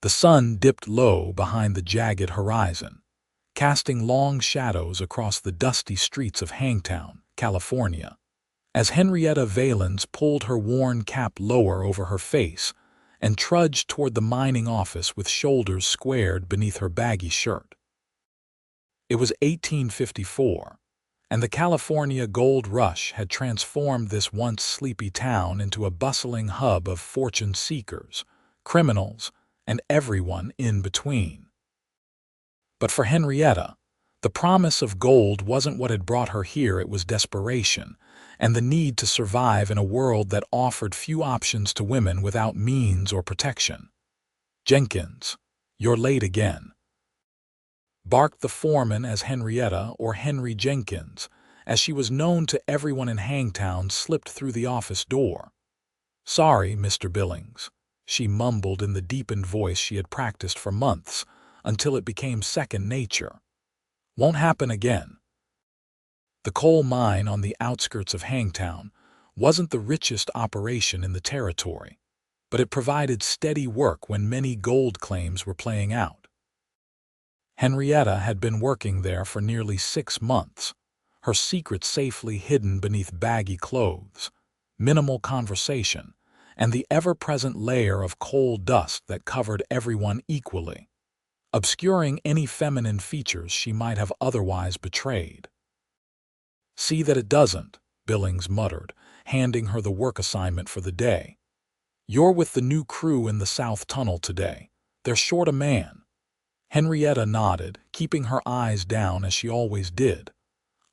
The sun dipped low behind the jagged horizon, casting long shadows across the dusty streets of Hangtown, California. As Henrietta Valens pulled her worn cap lower over her face and trudged toward the mining office with shoulders squared beneath her baggy shirt. It was 1854, and the California gold rush had transformed this once sleepy town into a bustling hub of fortune seekers, criminals, and everyone in between. But for Henrietta, the promise of gold wasn't what had brought her here. It was desperation, and the need to survive in a world that offered few options to women without means or protection. "Jenkins, you're late again," barked the foreman as Henrietta, or Henry Jenkins, as she was known to everyone in Hangtown, slipped through the office door. "Sorry, Mr. Billings," she mumbled in the deepened voice she had practiced for months until it became second nature. "Won't happen again." The coal mine on the outskirts of Hangtown wasn't the richest operation in the territory, but it provided steady work when many gold claims were playing out. Henrietta had been working there for nearly 6 months, her secret safely hidden beneath baggy clothes, minimal conversation, and the ever-present layer of coal dust that covered everyone equally, obscuring any feminine features she might have otherwise betrayed. "See that it doesn't," Billings muttered, handing her the work assignment for the day. "You're with the new crew in the South Tunnel today. They're short a man." Henrietta nodded, keeping her eyes down as she always did.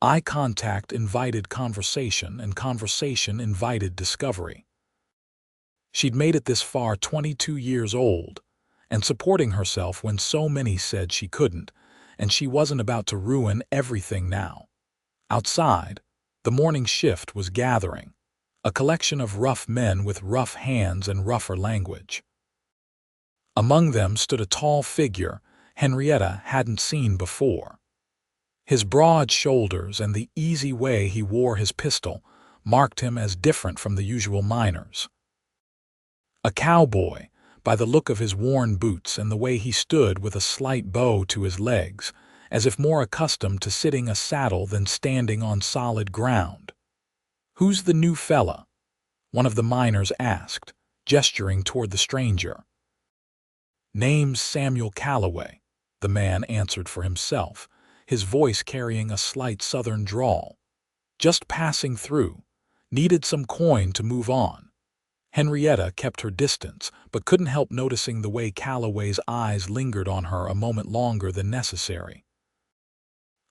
Eye contact invited conversation, and conversation invited discovery. She'd made it this far 22 years old, and supporting herself when so many said she couldn't, and she wasn't about to ruin everything now. Outside, the morning shift was gathering, a collection of rough men with rough hands and rougher language. Among them stood a tall figure Henrietta hadn't seen before. His broad shoulders and the easy way he wore his pistol marked him as different from the usual miners. A cowboy, by the look of his worn boots and the way he stood with a slight bow to his legs, as if more accustomed to sitting a saddle than standing on solid ground. "Who's the new fella?" one of the miners asked, gesturing toward the stranger. "Name's Samuel Calloway," the man answered for himself, his voice carrying a slight southern drawl. "Just passing through. Needed some coin to move on." Henrietta kept her distance, but couldn't help noticing the way Calloway's eyes lingered on her a moment longer than necessary.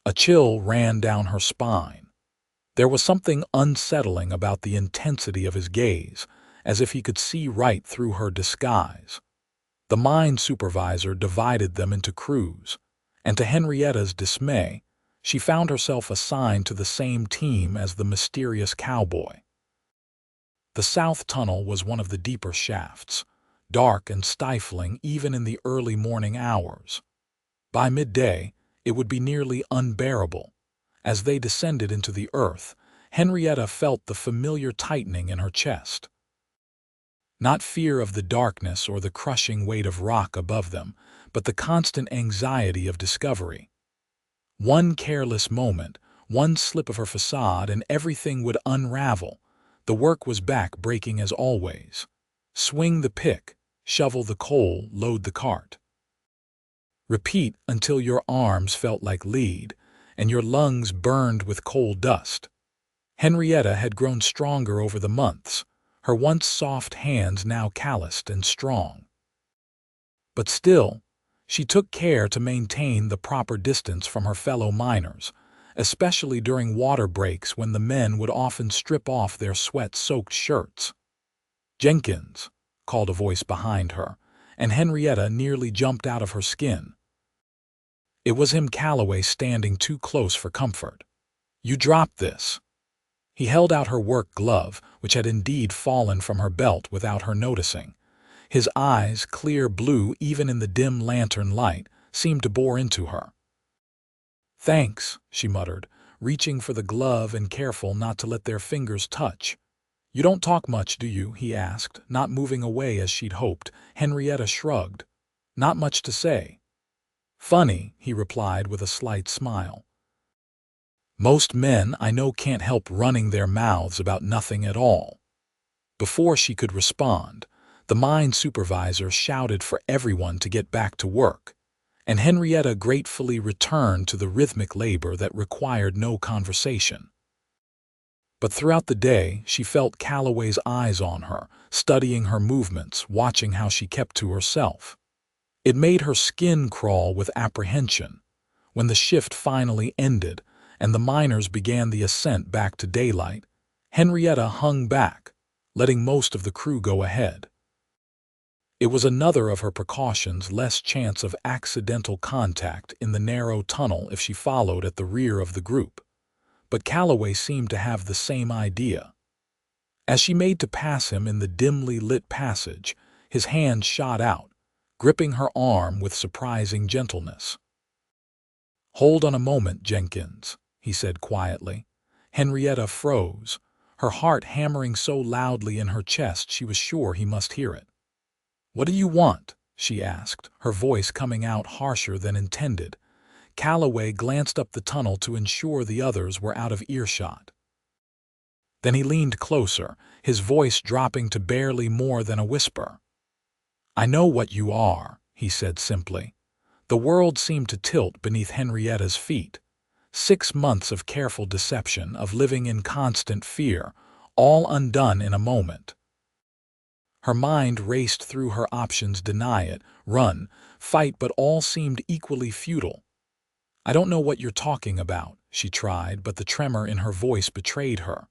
A chill ran down her spine. There was something unsettling about the intensity of his gaze, as if he could see right through her disguise. The mine supervisor divided them into crews, and to Henrietta's dismay, she found herself assigned to the same team as the mysterious cowboy. The South Tunnel was one of the deeper shafts, dark and stifling even in the early morning hours. By midday, it would be nearly unbearable. As they descended into the earth, Henrietta felt the familiar tightening in her chest. Not fear of the darkness or the crushing weight of rock above them, but the constant anxiety of discovery. One careless moment, one slip of her facade, and everything would unravel. The work was back-breaking as always. Swing the pick, shovel the coal, load the cart. Repeat until your arms felt like lead, and your lungs burned with coal dust. Henrietta had grown stronger over the months, her once soft hands now calloused and strong. But still, she took care to maintain the proper distance from her fellow miners, especially during water breaks when the men would often strip off their sweat-soaked shirts. "Jenkins," called a voice behind her, and Henrietta nearly jumped out of her skin. It was him, Calloway, standing too close for comfort. "You dropped this." He held out her work glove, which had indeed fallen from her belt without her noticing. His eyes, clear blue even in the dim lantern light, seemed to bore into her. "Thanks," she muttered, reaching for the glove and careful not to let their fingers touch. "You don't talk much, do you?" he asked, not moving away as she'd hoped. Henrietta shrugged. Not much to say. Funny, he replied with a slight smile. Most men I know can't help running their mouths about nothing at all. Before she could respond, the mine supervisor shouted for everyone to get back to work, and Henrietta gratefully returned to the rhythmic labor that required no conversation. But throughout the day, she felt Calloway's eyes on her, studying her movements, watching how she kept to herself. It made her skin crawl with apprehension. When the shift finally ended and the miners began the ascent back to daylight, Henrietta hung back, letting most of the crew go ahead. It was another of her precautions, less chance of accidental contact in the narrow tunnel if she followed at the rear of the group. But Calloway seemed to have the same idea. As she made to pass him in the dimly lit passage, his hand shot out, gripping her arm with surprising gentleness. "Hold on a moment, Jenkins," he said quietly. Henrietta froze, her heart hammering so loudly in her chest she was sure he must hear it. "What do you want?" she asked, her voice coming out harsher than intended. Calloway glanced up the tunnel to ensure the others were out of earshot. Then he leaned closer, his voice dropping to barely more than a whisper. "I know what you are," he said simply. The world seemed to tilt beneath Henrietta's feet. 6 months of careful deception, of living in constant fear, all undone in a moment. Her mind raced through her options: deny it, run, fight, but all seemed equally futile. "I don't know what you're talking about," she tried, but the tremor in her voice betrayed her.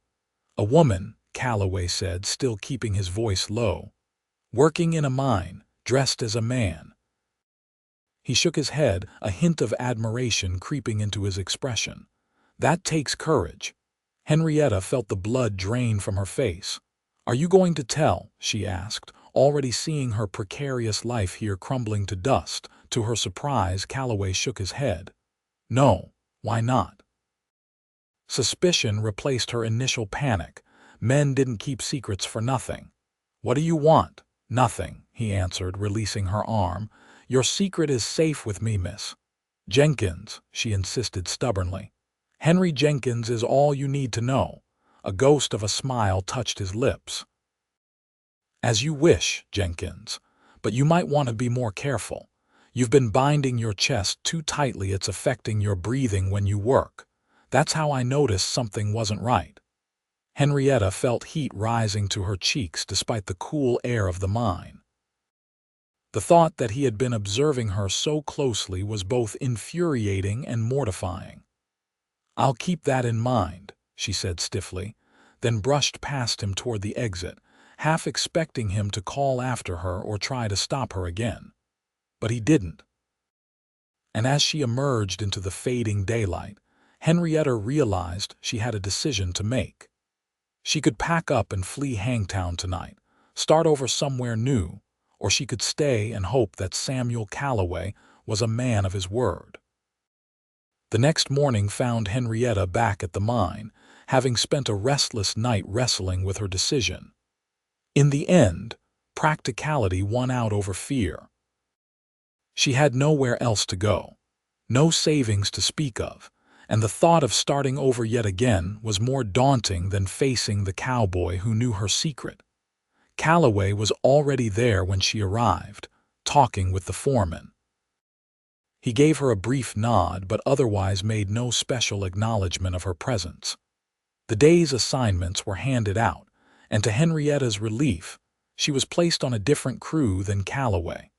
"A woman," Calloway said, still keeping his voice low. "Working in a mine, dressed as a man." He shook his head, a hint of admiration creeping into his expression. "That takes courage." Henrietta felt the blood drain from her face. "Are you going to tell?" she asked, already seeing her precarious life here crumbling to dust. To her surprise, Calloway shook his head. "No, why not?" Suspicion replaced her initial panic. Men didn't keep secrets for nothing. "What do you want?" "Nothing," he answered, releasing her arm. "Your secret is safe with me, Miss Jenkins," she insisted stubbornly. "Henry Jenkins is all you need to know." A ghost of a smile touched his lips. "As you wish, Jenkins, but you might want to be more careful. You've been binding your chest too tightly. It's affecting your breathing when you work. That's how I noticed something wasn't right." Henrietta felt heat rising to her cheeks despite the cool air of the mine. The thought that he had been observing her so closely was both infuriating and mortifying. "I'll keep that in mind," she said stiffly, then brushed past him toward the exit, half expecting him to call after her or try to stop her again. But he didn't. And as she emerged into the fading daylight, Henrietta realized she had a decision to make. She could pack up and flee Hangtown tonight, start over somewhere new, or she could stay and hope that Samuel Calloway was a man of his word. The next morning found Henrietta back at the mine, having spent a restless night wrestling with her decision. In the end, practicality won out over fear. She had nowhere else to go, no savings to speak of, and the thought of starting over yet again was more daunting than facing the cowboy who knew her secret. Calloway was already there when she arrived, talking with the foreman. He gave her a brief nod but otherwise made no special acknowledgement of her presence. The day's assignments were handed out, and to Henrietta's relief, she was placed on a different crew than Calloway.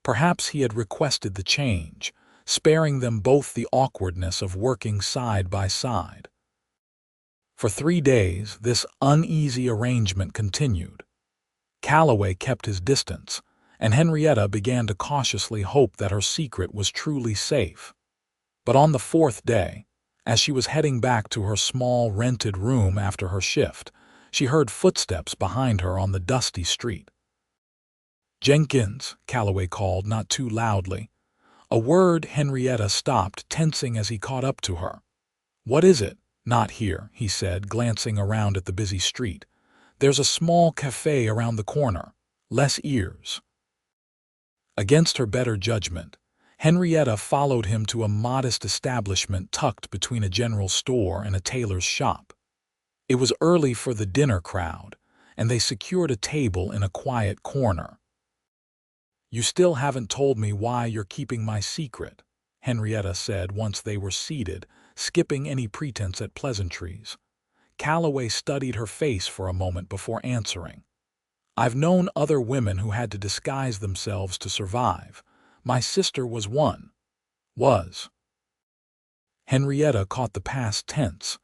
Perhaps he had requested the change, sparing them both the awkwardness of working side by side. For 3 days, this uneasy arrangement continued. Calloway kept his distance, and Henrietta began to cautiously hope that her secret was truly safe. But on the 4th day, as she was heading back to her small rented room after her shift, she heard footsteps behind her on the dusty street. "Jenkins," Calloway called, not too loudly. A word Henrietta stopped, tensing as he caught up to her. "What is it?" "Not here," he said, glancing around at the busy street. "There's a small cafe around the corner. Less ears." Against her better judgment, Henrietta followed him to a modest establishment tucked between a general store and a tailor's shop. It was early for the dinner crowd, and they secured a table in a quiet corner. "You still haven't told me why you're keeping my secret," Henrietta said once they were seated, skipping any pretense at pleasantries. Calloway studied her face for a moment before answering. "I've known other women who had to disguise themselves to survive. My sister was one." Was. Henrietta caught the past tense.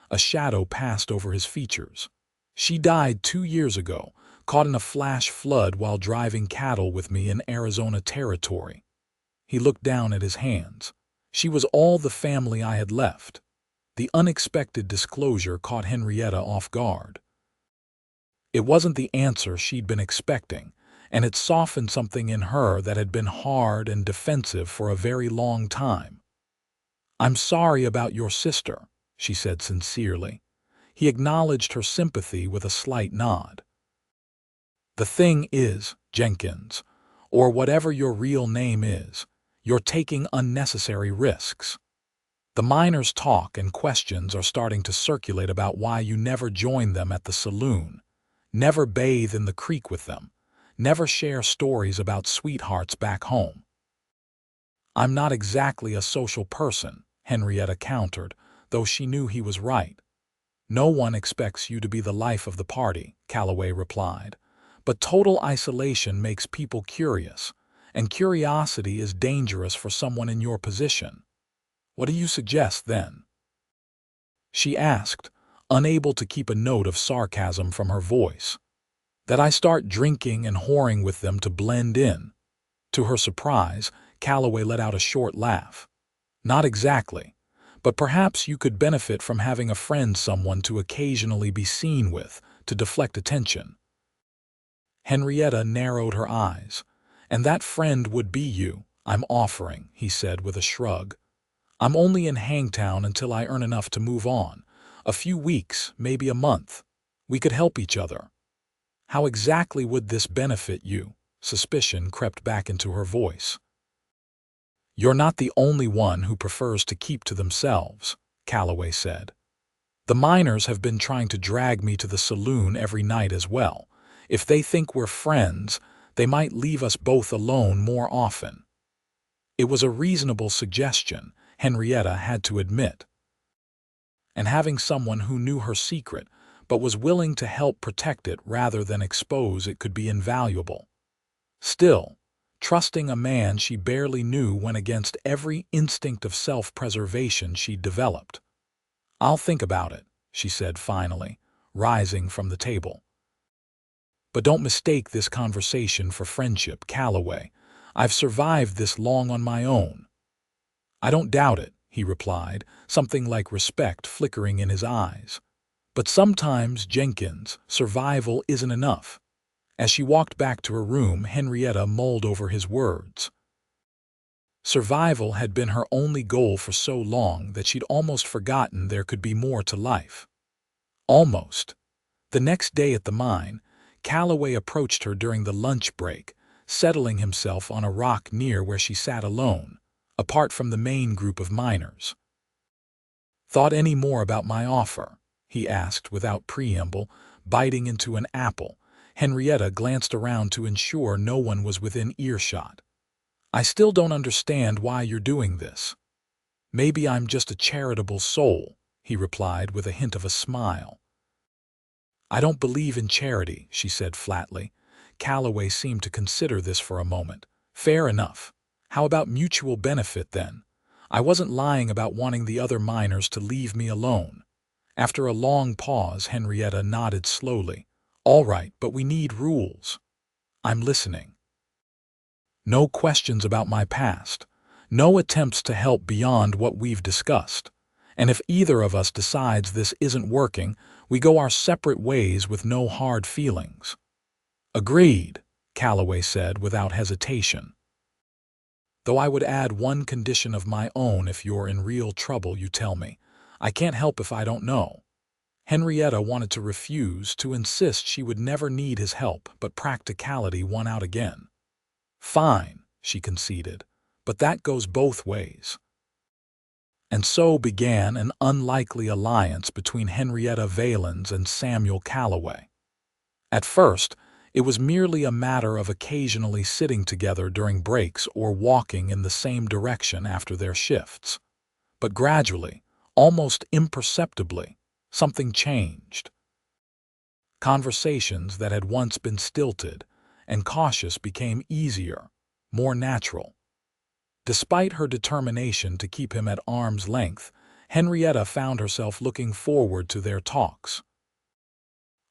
A shadow passed over his features. "She died 2 years ago, caught in a flash flood while driving cattle with me in Arizona Territory." He looked down at his hands. "She was all the family I had left." The unexpected disclosure caught Henrietta off guard. It wasn't the answer she'd been expecting, and it softened something in her that had been hard and defensive for a very long time. "I'm sorry about your sister," she said sincerely. He acknowledged her sympathy with a slight nod. "The thing is, Jenkins, or whatever your real name is, you're taking unnecessary risks. The miners' talk and questions are starting to circulate about why you never join them at the saloon, never bathe in the creek with them, never share stories about sweethearts back home." "I'm not exactly a social person," Henrietta countered, though she knew he was right. "No one expects you to be the life of the party," Calloway replied. "But total isolation makes people curious, and curiosity is dangerous for someone in your position. What do you suggest, then?" she asked, unable to keep a note of sarcasm from her voice. "That I start drinking and whoring with them to blend in." To her surprise, Calloway let out a short laugh. "Not exactly, but perhaps you could benefit from having a friend, someone to occasionally be seen with, to deflect attention." Henrietta narrowed her eyes. "And that friend would be you, I'm offering," he said with a shrug. "I'm only in Hangtown until I earn enough to move on. A few weeks, maybe a month. We could help each other." "How exactly would this benefit you?" Suspicion crept back into her voice. "You're not the only one who prefers to keep to themselves," Calloway said. "The miners have been trying to drag me to the saloon every night as well. If they think we're friends, they might leave us both alone more often." It was a reasonable suggestion, Henrietta had to admit. And having someone who knew her secret, but was willing to help protect it rather than expose it, could be invaluable. Still, trusting a man she barely knew went against every instinct of self-preservation she'd developed. "I'll think about it," she said finally, rising from the table. "But don't mistake this conversation for friendship, Calloway. I've survived this long on my own." "I don't doubt it," he replied, something like respect flickering in his eyes. "But sometimes, Jenkins, survival isn't enough." As she walked back to her room, Henrietta mulled over his words. Survival had been her only goal for so long that she'd almost forgotten there could be more to life. Almost. The next day at the mine, Calloway approached her during the lunch break, settling himself on a rock near where she sat alone, apart from the main group of miners. "Thought any more about my offer?" he asked without preamble, biting into an apple. Henrietta glanced around to ensure no one was within earshot. "I still don't understand why you're doing this." "Maybe I'm just a charitable soul," he replied with a hint of a smile. "I don't believe in charity," she said flatly. Calloway seemed to consider this for a moment. "Fair enough. How about mutual benefit, then? I wasn't lying about wanting the other miners to leave me alone." After a long pause, Henrietta nodded slowly. "All right, but we need rules." "I'm listening." "No questions about my past. No attempts to help beyond what we've discussed. And if either of us decides this isn't working, we go our separate ways with no hard feelings." "Agreed," Calloway said without hesitation. "Though I would add one condition of my own: if you're in real trouble, you tell me. I can't help if I don't know." Henrietta wanted to refuse, to insist she would never need his help, but practicality won out again. "Fine," she conceded, but that goes both ways. And so began an unlikely alliance between Henrietta Valens and Samuel Calloway. At first, it was merely a matter of occasionally sitting together during breaks or walking in the same direction after their shifts. But gradually, almost imperceptibly, something changed. Conversations that had once been stilted and cautious became easier, more natural. Despite her determination to keep him at arm's length, Henrietta found herself looking forward to their talks.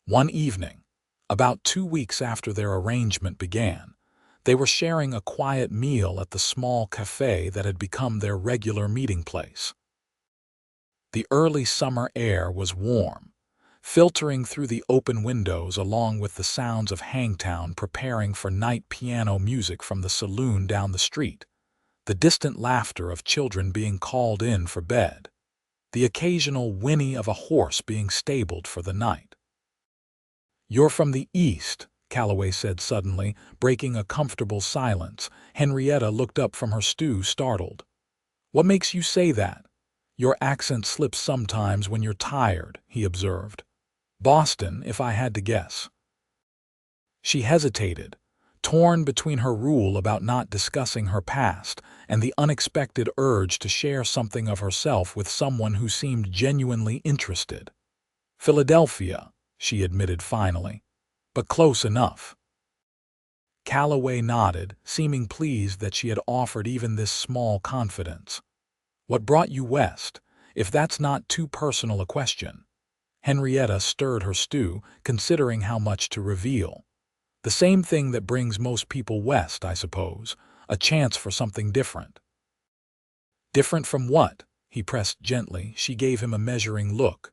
One evening, about 2 weeks after their arrangement began, they were sharing a quiet meal at the small cafe that had become their regular meeting place. The early summer air was warm, filtering through the open windows along with the sounds of Hangtown preparing for night piano music from the saloon down the street, the distant laughter of children being called in for bed, the occasional whinny of a horse being stabled for the night. "You're from the East," Calloway said suddenly, breaking a comfortable silence. Henrietta looked up from her stew, startled. "What makes you say that?" "Your accent slips sometimes when you're tired," he observed. "Boston, if I had to guess." She hesitated, torn between her rule about not discussing her past and the unexpected urge to share something of herself with someone who seemed genuinely interested. "Philadelphia," she admitted finally, "but close enough." Calloway nodded, seeming pleased that she had offered even this small confidence. "What brought you west, if that's not too personal a question?" Henrietta stirred her stew, considering how much to reveal. "The same thing that brings most people west, I suppose, a chance for something different." "Different from what?" he pressed gently. She gave him a measuring look.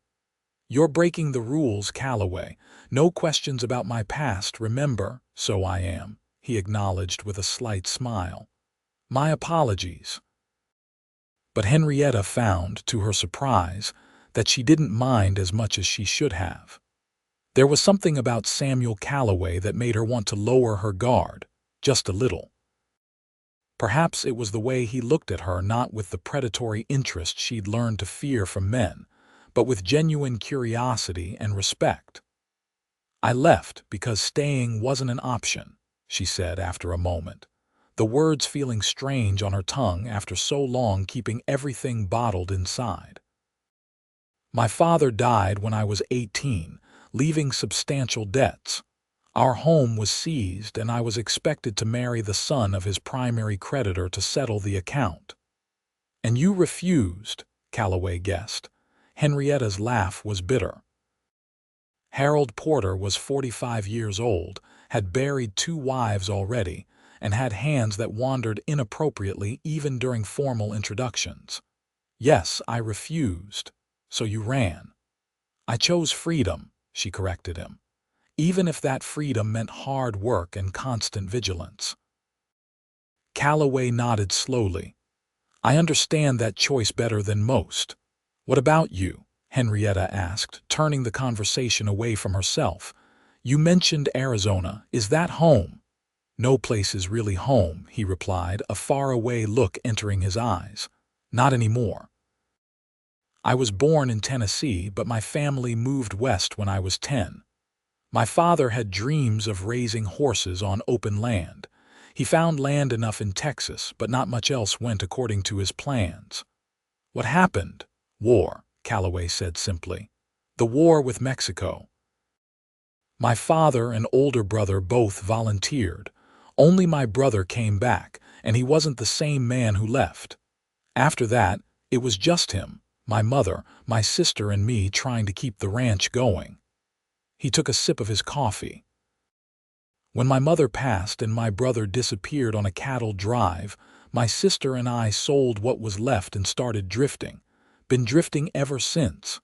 "You're breaking the rules, Calloway. No questions about my past, remember?" "So I am," he acknowledged with a slight smile. "My apologies." But Henrietta found, to her surprise, that she didn't mind as much as she should have. There was something about Samuel Calloway that made her want to lower her guard, just a little. Perhaps it was the way he looked at her, not with the predatory interest she'd learned to fear from men, but with genuine curiosity and respect. "I left because staying wasn't an option," she said after a moment, the words feeling strange on her tongue after so long keeping everything bottled inside. "My father died when I was 18, leaving substantial debts. Our home was seized and I was expected to marry the son of his primary creditor to settle the account." "And you refused," Calloway guessed. Henrietta's laugh was bitter. Harold Porter was 45 years old, had buried 2 wives already, and had hands that wandered inappropriately even during formal introductions. "Yes, I refused. So you ran." "I chose freedom," she corrected him, "even if that freedom meant hard work and constant vigilance." Calloway nodded slowly. "I understand that choice better than most. What about you?" Henrietta asked, turning the conversation away from herself. "You mentioned Arizona. Is that home?" "No place is really home," he replied, a faraway look entering his eyes. "Not anymore. I was born in Tennessee, but my family moved west when I was 10. My father had dreams of raising horses on open land. He found land enough in Texas, but not much else went according to his plans." "What happened?" "War," Calloway said simply. "The war with Mexico. My father and older brother both volunteered. Only my brother came back, and he wasn't the same man who left. After that, it was just him, my mother, my sister, and me trying to keep the ranch going." He took a sip of his coffee. "When my mother passed and my brother disappeared on a cattle drive, my sister and I sold what was left and started drifting. Been drifting ever since."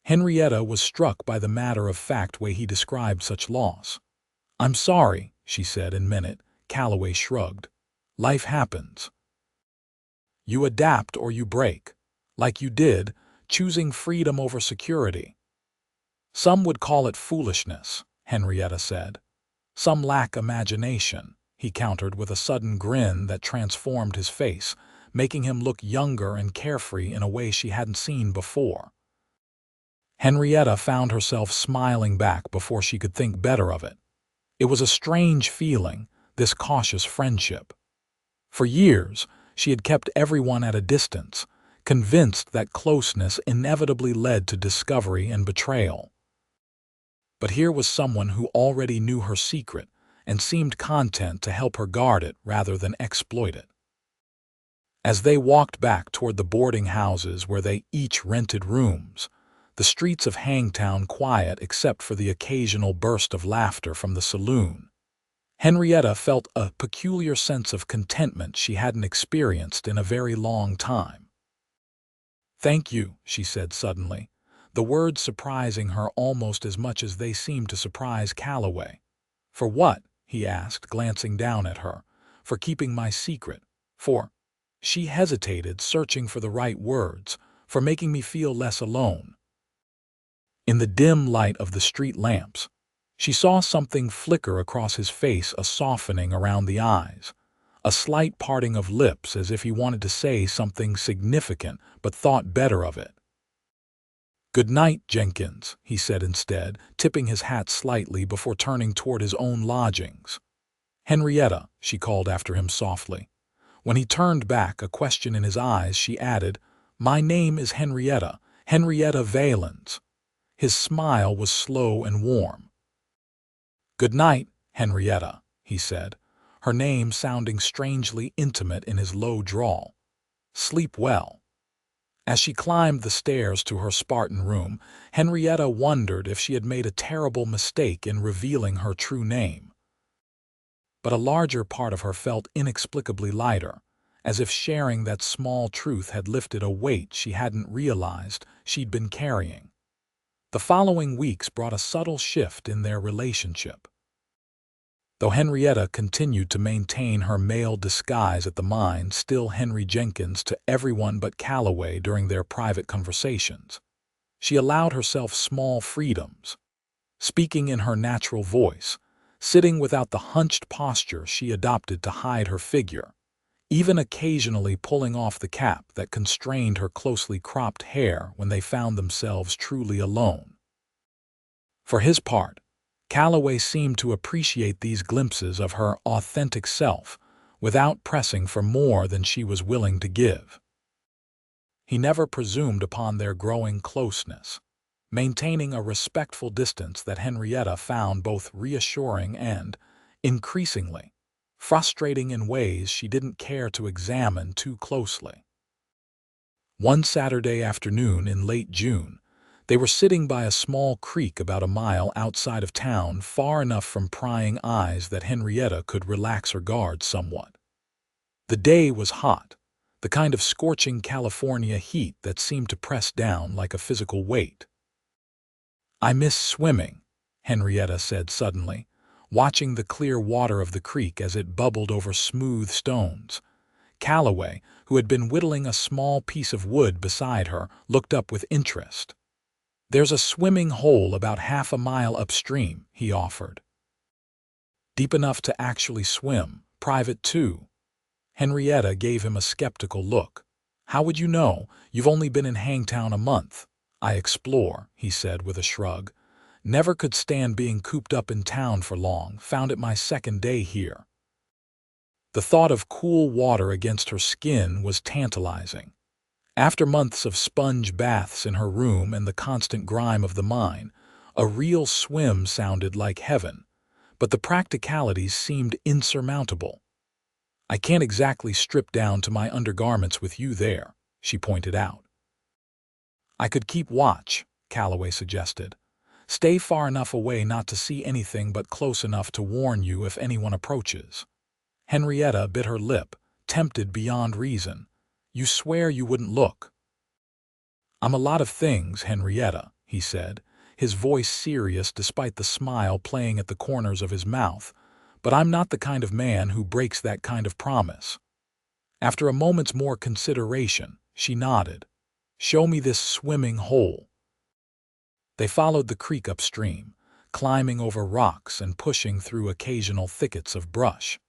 Henrietta was struck by the matter-of-fact way he described such loss. "I'm sorry," she said and meant it. Calloway shrugged. "Life happens. You adapt or you break. Like you did, choosing freedom over security." "Some would call it foolishness," Henrietta said. "Some lack imagination." he countered with a sudden grin that transformed his face, making him look younger and carefree in a way she hadn't seen before. Henrietta found herself smiling back before she could think better of it. It was a strange feeling, this cautious friendship. For years, she had kept everyone at a distance, convinced that closeness inevitably led to discovery and betrayal. But here was someone who already knew her secret and seemed content to help her guard it rather than exploit it. As they walked back toward the boarding houses where they each rented rooms, the streets of Hangtown quiet except for the occasional burst of laughter from the saloon, Henrietta felt a peculiar sense of contentment she hadn't experienced in a very long time. "Thank you," she said suddenly, the words surprising her almost as much as they seemed to surprise Calloway. "For what?" he asked, glancing down at her. "For keeping my secret. For—" she hesitated, searching for the right words, "for making me feel less alone." In the dim light of the street lamps, she saw something flicker across his face, a softening around the eyes, a slight parting of lips as if he wanted to say something significant but thought better of it. "Good night, Jenkins," he said instead, tipping his hat slightly before turning toward his own lodgings. "Henrietta," she called after him softly. When he turned back, a question in his eyes, she added, "My name is Henrietta, Henrietta Valens." His smile was slow and warm. "Good night, Henrietta," he said, her name sounding strangely intimate in his low drawl. "Sleep well." As she climbed the stairs to her Spartan room, Henrietta wondered if she had made a terrible mistake in revealing her true name. But a larger part of her felt inexplicably lighter, as if sharing that small truth had lifted a weight she hadn't realized she'd been carrying. The following weeks brought a subtle shift in their relationship. Though Henrietta continued to maintain her male disguise at the mine, still Henry Jenkins to everyone but Calloway during their private conversations, she allowed herself small freedoms, speaking in her natural voice, sitting without the hunched posture she adopted to hide her figure, even occasionally pulling off the cap that constrained her closely cropped hair when they found themselves truly alone. For his part, Calloway seemed to appreciate these glimpses of her authentic self without pressing for more than she was willing to give. He never presumed upon their growing closeness, maintaining a respectful distance that Henrietta found both reassuring and, increasingly, frustrating in ways she didn't care to examine too closely. One Saturday afternoon in late June, they were sitting by a small creek about a mile outside of town, far enough from prying eyes that Henrietta could relax her guard somewhat. The day was hot, the kind of scorching California heat that seemed to press down like a physical weight. "I miss swimming," Henrietta said suddenly, watching the clear water of the creek as it bubbled over smooth stones. Calloway, who had been whittling a small piece of wood beside her, looked up with interest. "There's a swimming hole about half a mile upstream," he offered. "Deep enough to actually swim, private too." Henrietta gave him a skeptical look. "How would you know? You've only been in Hangtown a month." "I explore," he said with a shrug. "Never could stand being cooped up in town for long, found it my second day here." The thought of cool water against her skin was tantalizing. After months of sponge baths in her room and the constant grime of the mine, a real swim sounded like heaven, but the practicalities seemed insurmountable. "I can't exactly strip down to my undergarments with you there," she pointed out. "I could keep watch," Calloway suggested. "Stay far enough away not to see anything but close enough to warn you if anyone approaches." Henrietta bit her lip, tempted beyond reason. "You swear you wouldn't look." "I'm a lot of things, Henrietta," he said, his voice serious despite the smile playing at the corners of his mouth, "but I'm not the kind of man who breaks that kind of promise." After a moment's more consideration, she nodded. "Show me this swimming hole." They followed the creek upstream, climbing over rocks and pushing through occasional thickets of brush.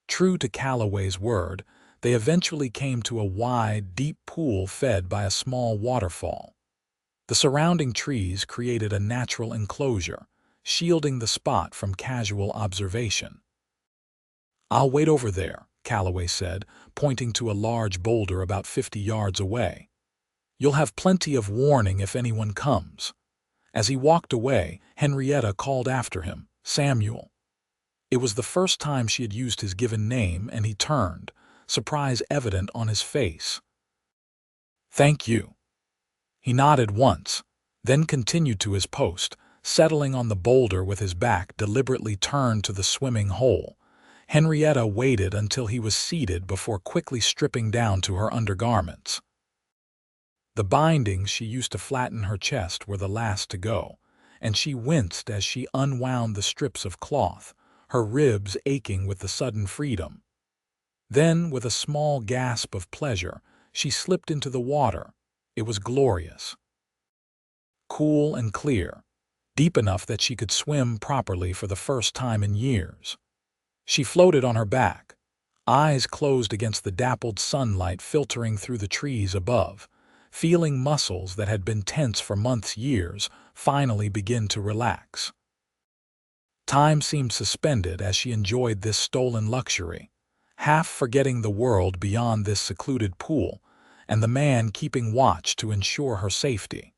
True to Calloway's word, they eventually came to a wide, deep pool fed by a small waterfall. The surrounding trees created a natural enclosure, shielding the spot from casual observation. "I'll wait over there," Calloway said, pointing to a large boulder about 50 yards away. "You'll have plenty of warning if anyone comes." As he walked away, Henrietta called after him, "Samuel." It was the first time she had used his given name, and he turned, surprise evident on his face. "Thank you." He nodded once, then continued to his post, settling on the boulder with his back deliberately turned to the swimming hole. Henrietta waited until he was seated before quickly stripping down to her undergarments. The bindings she used to flatten her chest were the last to go, and she winced as she unwound the strips of cloth, her ribs aching with the sudden freedom. Then, with a small gasp of pleasure, she slipped into the water. It was glorious. Cool and clear, deep enough that she could swim properly for the first time in years. She floated on her back, eyes closed against the dappled sunlight filtering through the trees above, feeling muscles that had been tense for months, years, finally begin to relax. Time seemed suspended as she enjoyed this stolen luxury, half forgetting the world beyond this secluded pool and the man keeping watch to ensure her safety.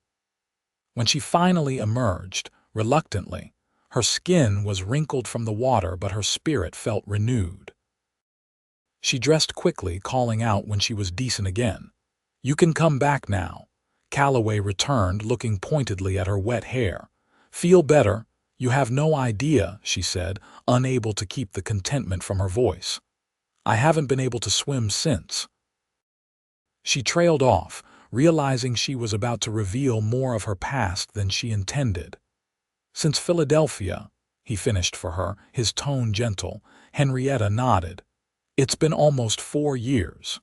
When she finally emerged, reluctantly, her skin was wrinkled from the water, but her spirit felt renewed. She dressed quickly, calling out when she was decent again, "You can come back now." Calloway returned, looking pointedly at her wet hair. "Feel better?" "You have no idea," she said, unable to keep the contentment from her voice. "I haven't been able to swim since." She trailed off, realizing she was about to reveal more of her past than she intended. "Since Philadelphia," he finished for her, his tone gentle. Henrietta nodded. "It's been almost 4 years."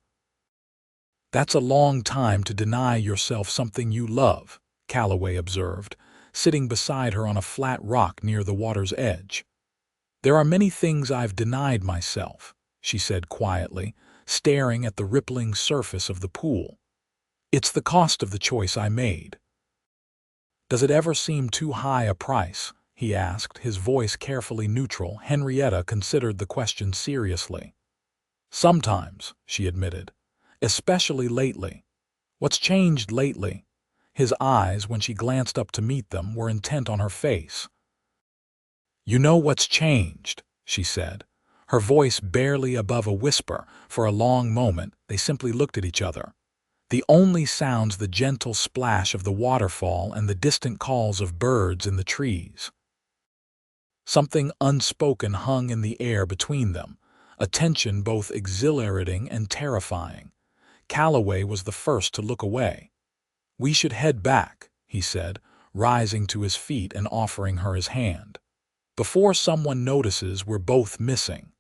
"That's a long time to deny yourself something you love," Calloway observed, sitting beside her on a flat rock near the water's edge. "There are many things I've denied myself," she said quietly, staring at the rippling surface of the pool. "It's the cost of the choice I made." "Does it ever seem too high a price?" he asked, his voice carefully neutral. Henrietta considered the question seriously. "Sometimes," she admitted, "especially lately." "What's changed lately?" His eyes, when she glanced up to meet them, were intent on her face. "You know what's changed," she said, her voice barely above a whisper. For a long moment, they simply looked at each other. The only sounds the gentle splash of the waterfall and the distant calls of birds in the trees. Something unspoken hung in the air between them, a tension both exhilarating and terrifying. Calloway was the first to look away. "We should head back," he said, rising to his feet and offering her his hand. "Before someone notices we're both missing."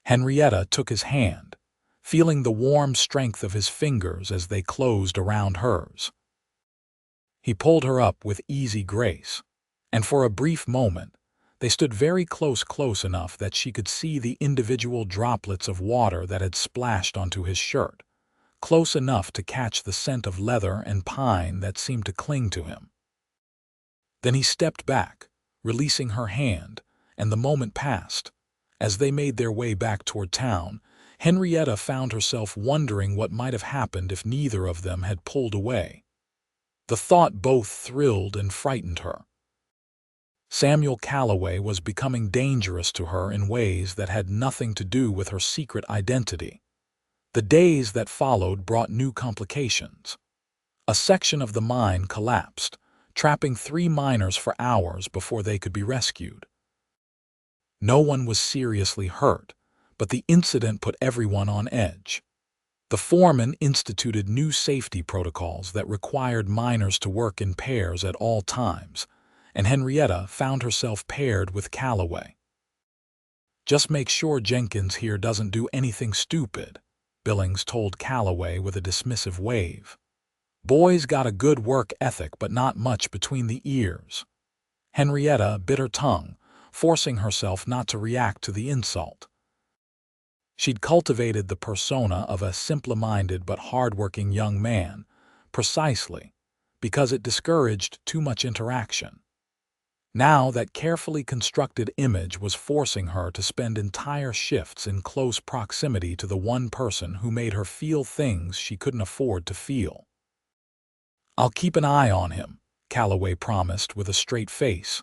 Henrietta took his hand, feeling the warm strength of his fingers as they closed around hers. He pulled her up with easy grace, and for a brief moment, they stood very close enough that she could see the individual droplets of water that had splashed onto his shirt, close enough to catch the scent of leather and pine that seemed to cling to him. Then he stepped back, releasing her hand, and the moment passed. As they made their way back toward town, Henrietta found herself wondering what might have happened if neither of them had pulled away. The thought both thrilled and frightened her. Samuel Calloway was becoming dangerous to her in ways that had nothing to do with her secret identity. The days that followed brought new complications. A section of the mine collapsed, trapping 3 miners for hours before they could be rescued. No one was seriously hurt, but the incident put everyone on edge. The foreman instituted new safety protocols that required miners to work in pairs at all times, and Henrietta found herself paired with Calloway. "Just make sure Jenkins here doesn't do anything stupid," Billings told Calloway with a dismissive wave. "Boy's got a good work ethic, but not much between the ears." Henrietta bit her tongue, forcing herself not to react to the insult. She'd cultivated the persona of a simple-minded but hard-working young man, precisely because it discouraged too much interaction. Now that carefully constructed image was forcing her to spend entire shifts in close proximity to the one person who made her feel things she couldn't afford to feel. "I'll keep an eye on him," Calloway promised with a straight face.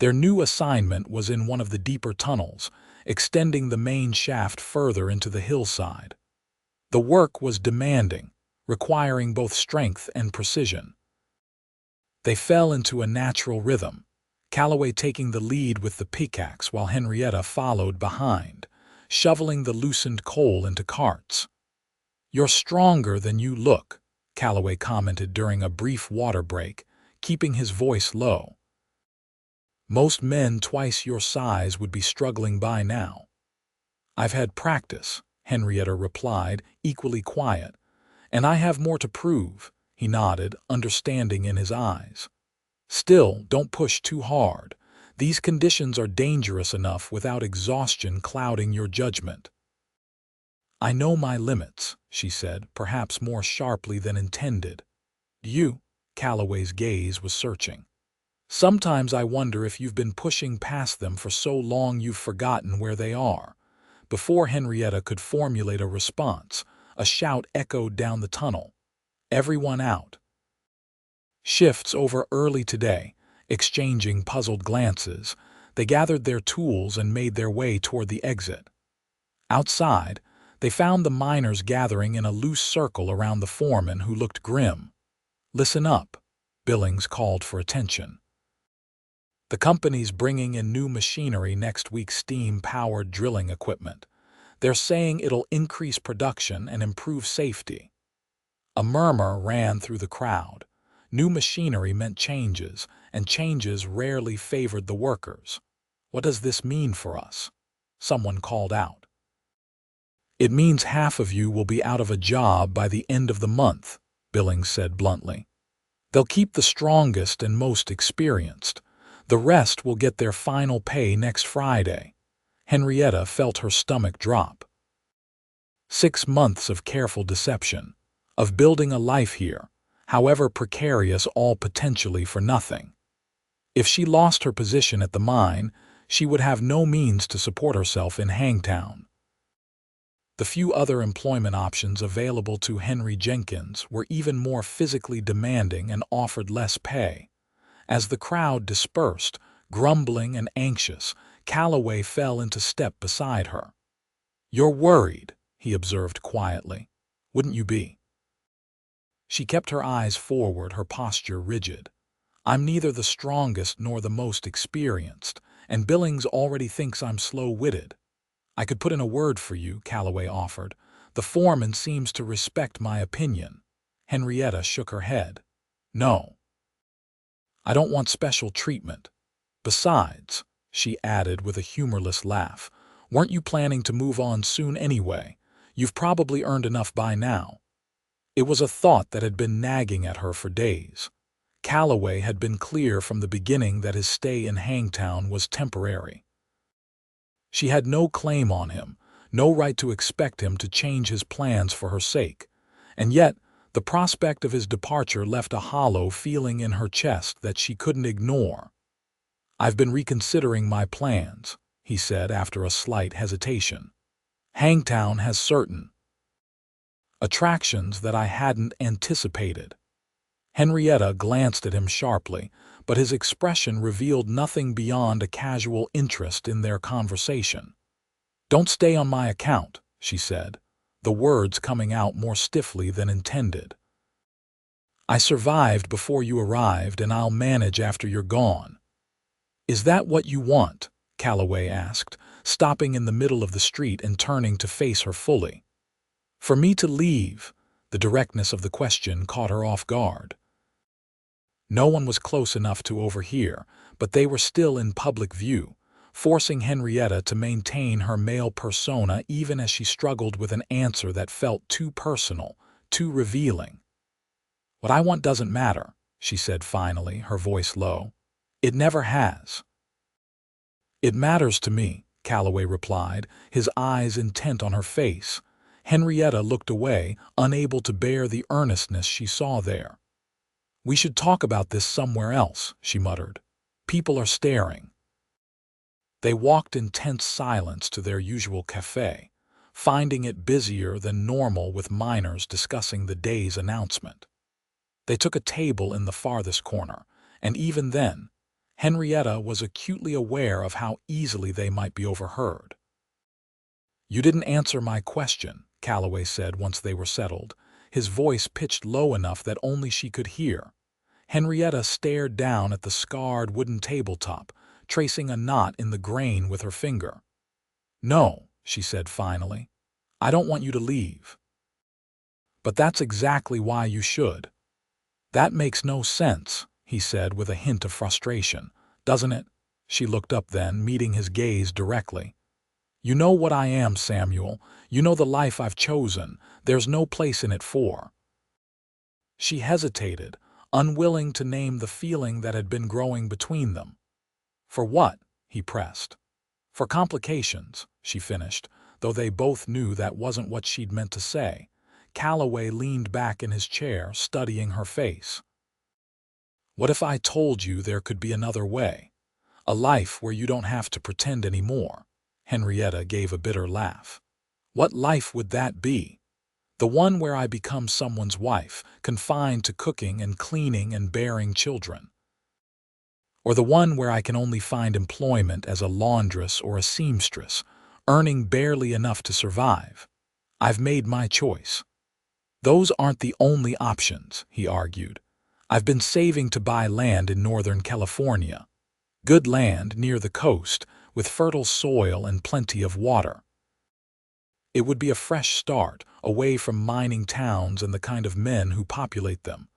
Their new assignment was in one of the deeper tunnels, extending the main shaft further into the hillside. The work was demanding, requiring both strength and precision. They fell into a natural rhythm, Calloway taking the lead with the pickaxe while Henrietta followed behind, shoveling the loosened coal into carts. "You're stronger than you look," Calloway commented during a brief water break, keeping his voice low. "Most men twice your size would be struggling by now." "I've had practice," Henrietta replied, equally quiet. "And I have more to prove," he nodded, understanding in his eyes. "Still, don't push too hard. These conditions are dangerous enough without exhaustion clouding your judgment." "I know my limits," she said, perhaps more sharply than intended. "Do you?" Calloway's gaze was searching. "Sometimes I wonder if you've been pushing past them for so long you've forgotten where they are." Before Henrietta could formulate a response, a shout echoed down the tunnel. "Everyone out." Shifts over early today, exchanging puzzled glances, they gathered their tools and made their way toward the exit. Outside, they found the miners gathering in a loose circle around the foreman who looked grim. "Listen up," Billings called for attention. "The company's bringing in new machinery next week, steam-powered drilling equipment. They're saying it'll increase production and improve safety." A murmur ran through the crowd. New machinery meant changes, and changes rarely favored the workers. "What does this mean for us?" someone called out. "It means half of you will be out of a job by the end of the month," Billings said bluntly. "They'll keep the strongest and most experienced. The rest will get their final pay next Friday." Henrietta felt her stomach drop. 6 months of careful deception, of building a life here, however precarious, all potentially for nothing. If she lost her position at the mine, she would have no means to support herself in Hangtown. The few other employment options available to Henry Jenkins were even more physically demanding and offered less pay. As the crowd dispersed, grumbling and anxious, Calloway fell into step beside her. "You're worried," he observed quietly. "Wouldn't you be?" She kept her eyes forward, her posture rigid. "I'm neither the strongest nor the most experienced, and Billings already thinks I'm slow-witted." "I could put in a word for you," Calloway offered. "The foreman seems to respect my opinion." Henrietta shook her head. "No. I don't want special treatment. Besides," she added with a humorless laugh, "weren't you planning to move on soon anyway? You've probably earned enough by now." It was a thought that had been nagging at her for days. Calloway had been clear from the beginning that his stay in Hangtown was temporary. She had no claim on him, no right to expect him to change his plans for her sake. And yet, the prospect of his departure left a hollow feeling in her chest that she couldn't ignore. "I've been reconsidering my plans," he said after a slight hesitation. "Hangtown has certain attractions that I hadn't anticipated." Henrietta glanced at him sharply, but his expression revealed nothing beyond a casual interest in their conversation. "Don't stay on my account," she said, the words coming out more stiffly than intended. "I survived before you arrived, and I'll manage after you're gone." "Is that what you want?" Calloway asked, stopping in the middle of the street and turning to face her fully. "For me to leave?" The directness of the question caught her off guard. No one was close enough to overhear, but they were still in public view, forcing Henrietta to maintain her male persona even as she struggled with an answer that felt too personal, too revealing. "What I want doesn't matter," she said finally, her voice low. "It never has." "It matters to me," Calloway replied, his eyes intent on her face. Henrietta looked away, unable to bear the earnestness she saw there. "We should talk about this somewhere else," she muttered. "People are staring." They walked in tense silence to their usual café, finding it busier than normal with miners discussing the day's announcement. They took a table in the farthest corner, and even then, Henrietta was acutely aware of how easily they might be overheard. "You didn't answer my question," Calloway said once they were settled, his voice pitched low enough that only she could hear. Henrietta stared down at the scarred wooden tabletop, tracing a knot in the grain with her finger. "No," she said finally. "I don't want you to leave." "But that's exactly why you should." "That makes no sense," he said with a hint of frustration. "Doesn't it?" She looked up then, meeting his gaze directly. "You know what I am, Samuel. You know the life I've chosen. There's no place in it for—" She hesitated, unwilling to name the feeling that had been growing between them. "For what?" he pressed. "For complications," she finished, though they both knew that wasn't what she'd meant to say. Calloway leaned back in his chair, studying her face. "What if I told you there could be another way? A life where you don't have to pretend anymore?" Henrietta gave a bitter laugh. "What life would that be? The one where I become someone's wife, confined to cooking and cleaning and bearing children? Or the one where I can only find employment as a laundress or a seamstress, earning barely enough to survive? I've made my choice." "Those aren't the only options," he argued. "I've been saving to buy land in Northern California. Good land near the coast, with fertile soil and plenty of water. It would be a fresh start, away from mining towns and the kind of men who populate them."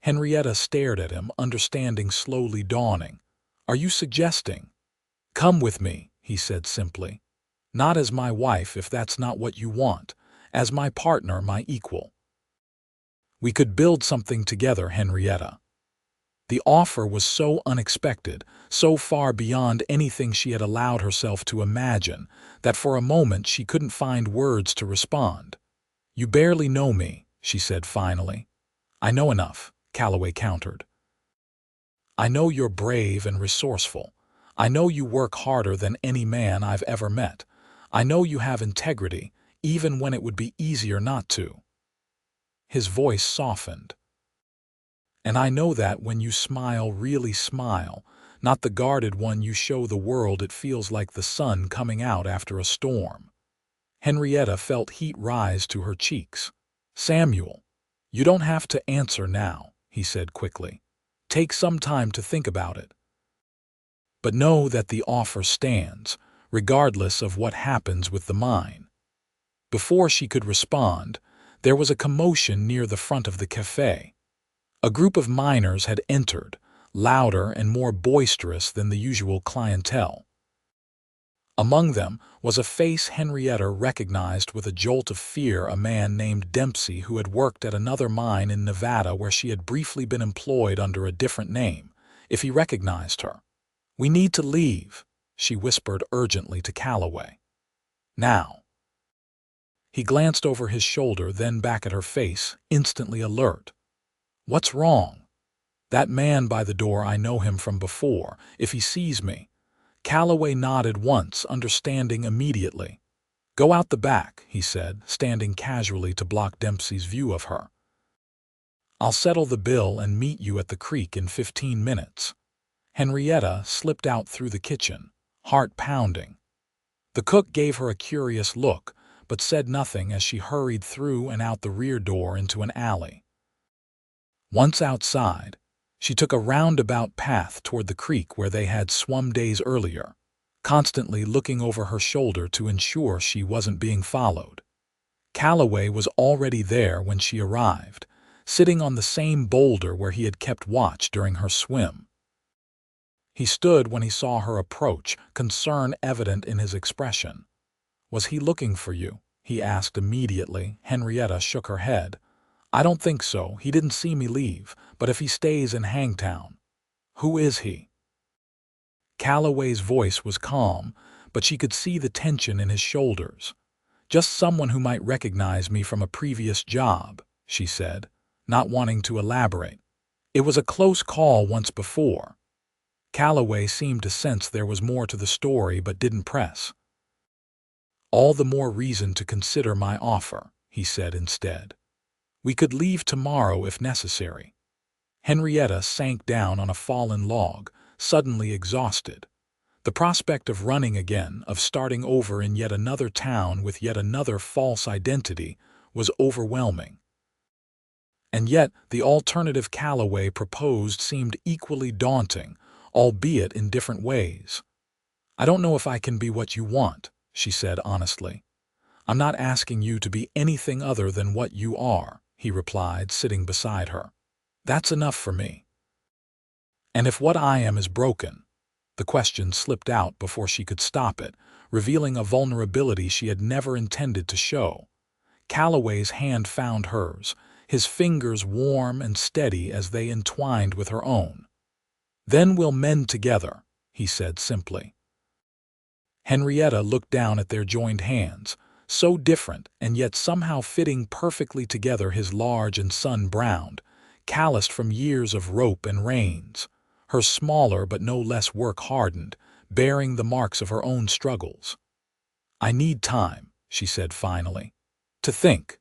Henrietta stared at him, understanding slowly dawning. "Are you suggesting—" "Come with me," he said simply. "Not as my wife, if that's not what you want. As my partner, my equal. We could build something together, Henrietta." The offer was so unexpected, so far beyond anything she had allowed herself to imagine, that for a moment she couldn't find words to respond. "You barely know me," she said finally. "I know enough," Calloway countered. "I know you're brave and resourceful. I know you work harder than any man I've ever met. I know you have integrity, even when it would be easier not to." His voice softened. "And I know that when you smile, really smile, not the guarded one you show the world, it feels like the sun coming out after a storm." Henrietta felt heat rise to her cheeks. "Samuel, you don't have to answer now," he said quickly. "Take some time to think about it. But know that the offer stands, regardless of what happens with the mine." Before she could respond, there was a commotion near the front of the café. A group of miners had entered, louder and more boisterous than the usual clientele. Among them was a face Henrietta recognized with a jolt of fear, a man named Dempsey who had worked at another mine in Nevada where she had briefly been employed under a different name. If he recognized her. "We need to leave," she whispered urgently to Calloway. "Now." He glanced over his shoulder, then back at her face, instantly alert. "What's wrong?" "That man by the door, I know him from before. If he sees me—" Calloway nodded once, understanding immediately. "Go out the back," he said, standing casually to block Dempsey's view of her. "I'll settle the bill and meet you at the creek in 15 minutes. Henrietta slipped out through the kitchen, heart pounding. The cook gave her a curious look, but said nothing as she hurried through and out the rear door into an alley. Once outside, she took a roundabout path toward the creek where they had swum days earlier, constantly looking over her shoulder to ensure she wasn't being followed. Calloway was already there when she arrived, sitting on the same boulder where he had kept watch during her swim. He stood when he saw her approach, concern evident in his expression. "Was he looking for you?" he asked immediately. Henrietta shook her head. "I don't think so. He didn't see me leave, but if he stays in Hangtown—" "Who is he?" Calloway's voice was calm, but she could see the tension in his shoulders. "Just someone who might recognize me from a previous job," she said, not wanting to elaborate. "It was a close call once before." Calloway seemed to sense there was more to the story but didn't press. "All the more reason to consider my offer," he said instead. "We could leave tomorrow if necessary." Henrietta sank down on a fallen log, suddenly exhausted. The prospect of running again, of starting over in yet another town with yet another false identity, was overwhelming. And yet the alternative Calloway proposed seemed equally daunting, albeit in different ways. "I don't know if I can be what you want," she said honestly. "I'm not asking you to be anything other than what you are," he replied, sitting beside her. "That's enough for me." "And if what I am is broken?" The question slipped out before she could stop it, revealing a vulnerability she had never intended to show. Calloway's hand found hers, his fingers warm and steady as they entwined with her own. "Then we'll mend together," he said simply. Henrietta looked down at their joined hands, so different and yet somehow fitting perfectly together, his large and sun-browned, calloused from years of rope and reins, her smaller but no less work-hardened, bearing the marks of her own struggles. "I need time," she said finally, "to think."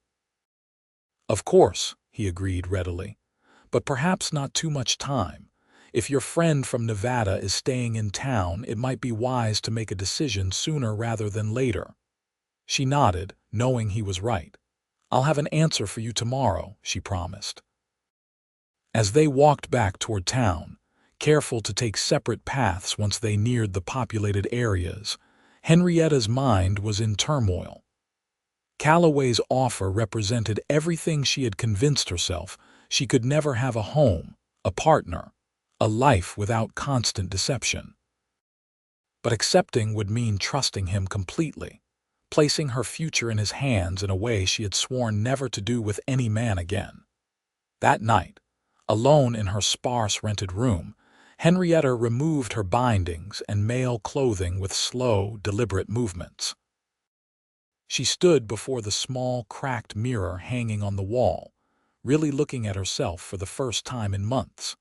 "Of course," he agreed readily, "but perhaps not too much time. If your friend from Nevada is staying in town, it might be wise to make a decision sooner rather than later." She nodded, knowing he was right. "I'll have an answer for you tomorrow," she promised. As they walked back toward town, careful to take separate paths once they neared the populated areas, Henrietta's mind was in turmoil. Calloway's offer represented everything she had convinced herself: she could never have a home, a partner, a life without constant deception. But accepting would mean trusting him completely, placing her future in his hands in a way she had sworn never to do with any man again. That night, alone in her sparse rented room, Henrietta removed her bindings and male clothing with slow, deliberate movements. She stood before the small, cracked mirror hanging on the wall, really looking at herself for the first time in months.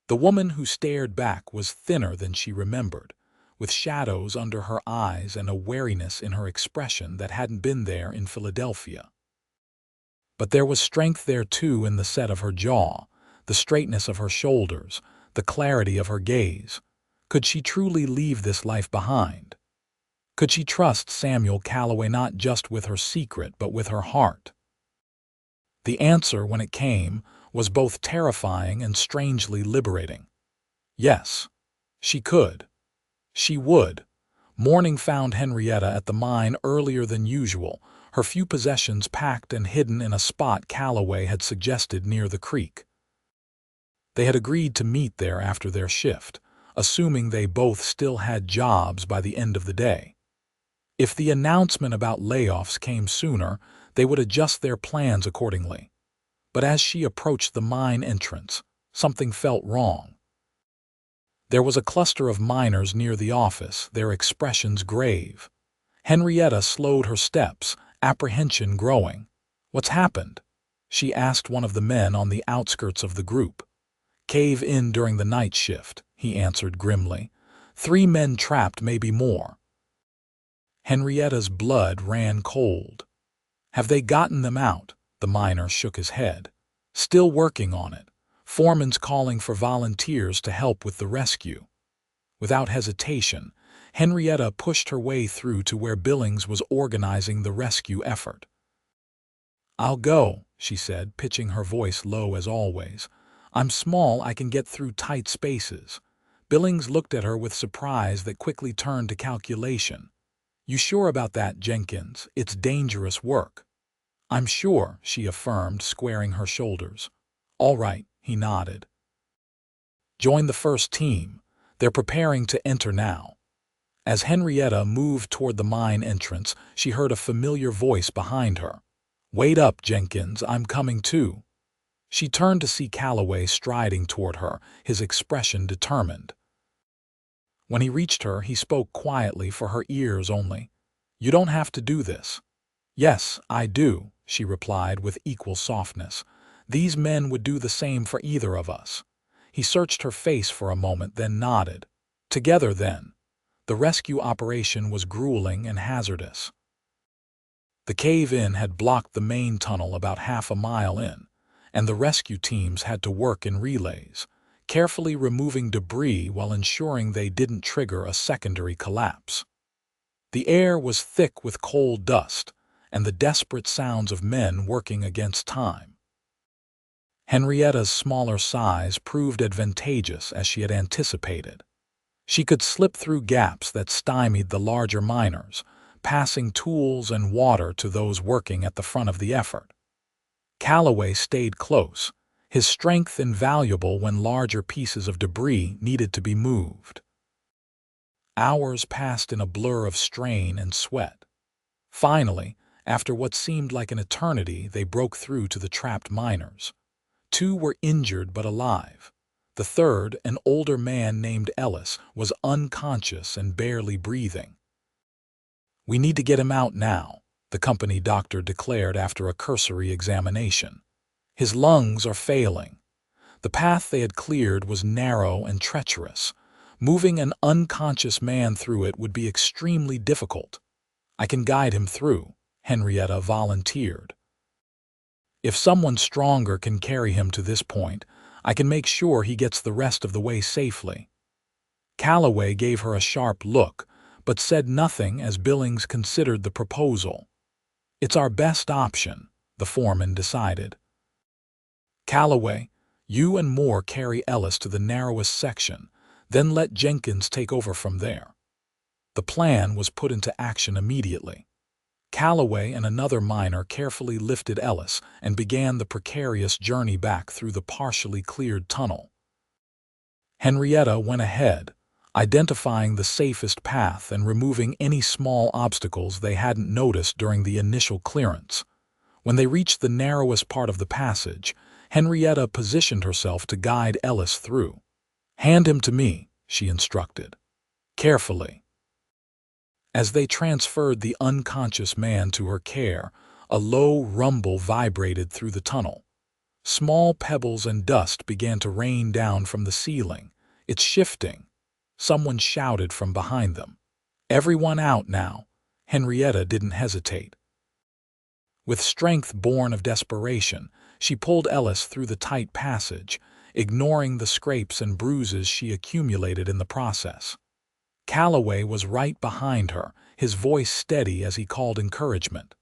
The woman who stared back was thinner than she remembered, with shadows under her eyes and a wariness in her expression that hadn't been there in Philadelphia. But there was strength there too, in the set of her jaw, the straightness of her shoulders, the clarity of her gaze. Could she truly leave this life behind? Could she trust Samuel Calloway not just with her secret but with her heart? The answer, when it came, was both terrifying and strangely liberating. Yes, she could. She would. Morning found Henrietta at the mine earlier than usual, her few possessions packed and hidden in a spot Calloway had suggested near the creek. They had agreed to meet there after their shift, assuming they both still had jobs by the end of the day. If the announcement about layoffs came sooner, they would adjust their plans accordingly. But as she approached the mine entrance, something felt wrong. There was a cluster of miners near the office, their expressions grave. Henrietta slowed her steps, apprehension growing. "What's happened?" she asked one of the men on the outskirts of the group. "Cave in during the night shift," he answered grimly. "3 men trapped, maybe more." Henrietta's blood ran cold. "Have they gotten them out?" The miner shook his head. "Still working on it. Foreman's calling for volunteers to help with the rescue." Without hesitation, Henrietta pushed her way through to where Billings was organizing the rescue effort. "I'll go," she said, pitching her voice low as always. "I'm small, I can get through tight spaces." Billings looked at her with surprise that quickly turned to calculation. "You sure about that, Jenkins? It's dangerous work." "I'm sure," she affirmed, squaring her shoulders. "All right," he nodded. "Join the first team. They're preparing to enter now." As Henrietta moved toward the mine entrance, she heard a familiar voice behind her. "Wait up, Jenkins, I'm coming too." She turned to see Calloway striding toward her, his expression determined. When he reached her, he spoke quietly for her ears only. "You don't have to do this." "Yes, I do," she replied with equal softness. "These men would do the same for either of us." He searched her face for a moment, then nodded. "Together, then." The rescue operation was grueling and hazardous. The cave-in had blocked the main tunnel about half a mile in, and the rescue teams had to work in relays, carefully removing debris while ensuring they didn't trigger a secondary collapse. The air was thick with coal dust and the desperate sounds of men working against time. Henrietta's smaller size proved advantageous as she had anticipated. She could slip through gaps that stymied the larger miners, passing tools and water to those working at the front of the effort. Calloway stayed close, his strength invaluable when larger pieces of debris needed to be moved. Hours passed in a blur of strain and sweat. Finally, after what seemed like an eternity, they broke through to the trapped miners. 2 were injured but alive. The third, an older man named Ellis, was unconscious and barely breathing. "We need to get him out now," the company doctor declared after a cursory examination. "His lungs are failing." The path they had cleared was narrow and treacherous. Moving an unconscious man through it would be extremely difficult. "I can guide him through," Henrietta volunteered. "If someone stronger can carry him to this point, I can make sure he gets the rest of the way safely." Calloway gave her a sharp look, but said nothing as Billings considered the proposal. "It's our best option," the foreman decided. "Calloway, you and Moore carry Ellis to the narrowest section, then let Jenkins take over from there." The plan was put into action immediately. Calloway and another miner carefully lifted Ellis and began the precarious journey back through the partially cleared tunnel. Henrietta went ahead, identifying the safest path and removing any small obstacles they hadn't noticed during the initial clearance. When they reached the narrowest part of the passage, Henrietta positioned herself to guide Ellis through. "Hand him to me," she instructed. "Carefully." As they transferred the unconscious man to her care, a low rumble vibrated through the tunnel. Small pebbles and dust began to rain down from the ceiling. "It's shifting," someone shouted from behind them. "Everyone out now." Henrietta didn't hesitate. With strength born of desperation, she pulled Ellis through the tight passage, ignoring the scrapes and bruises she accumulated in the process. Calloway was right behind her, his voice steady as he called encouragement.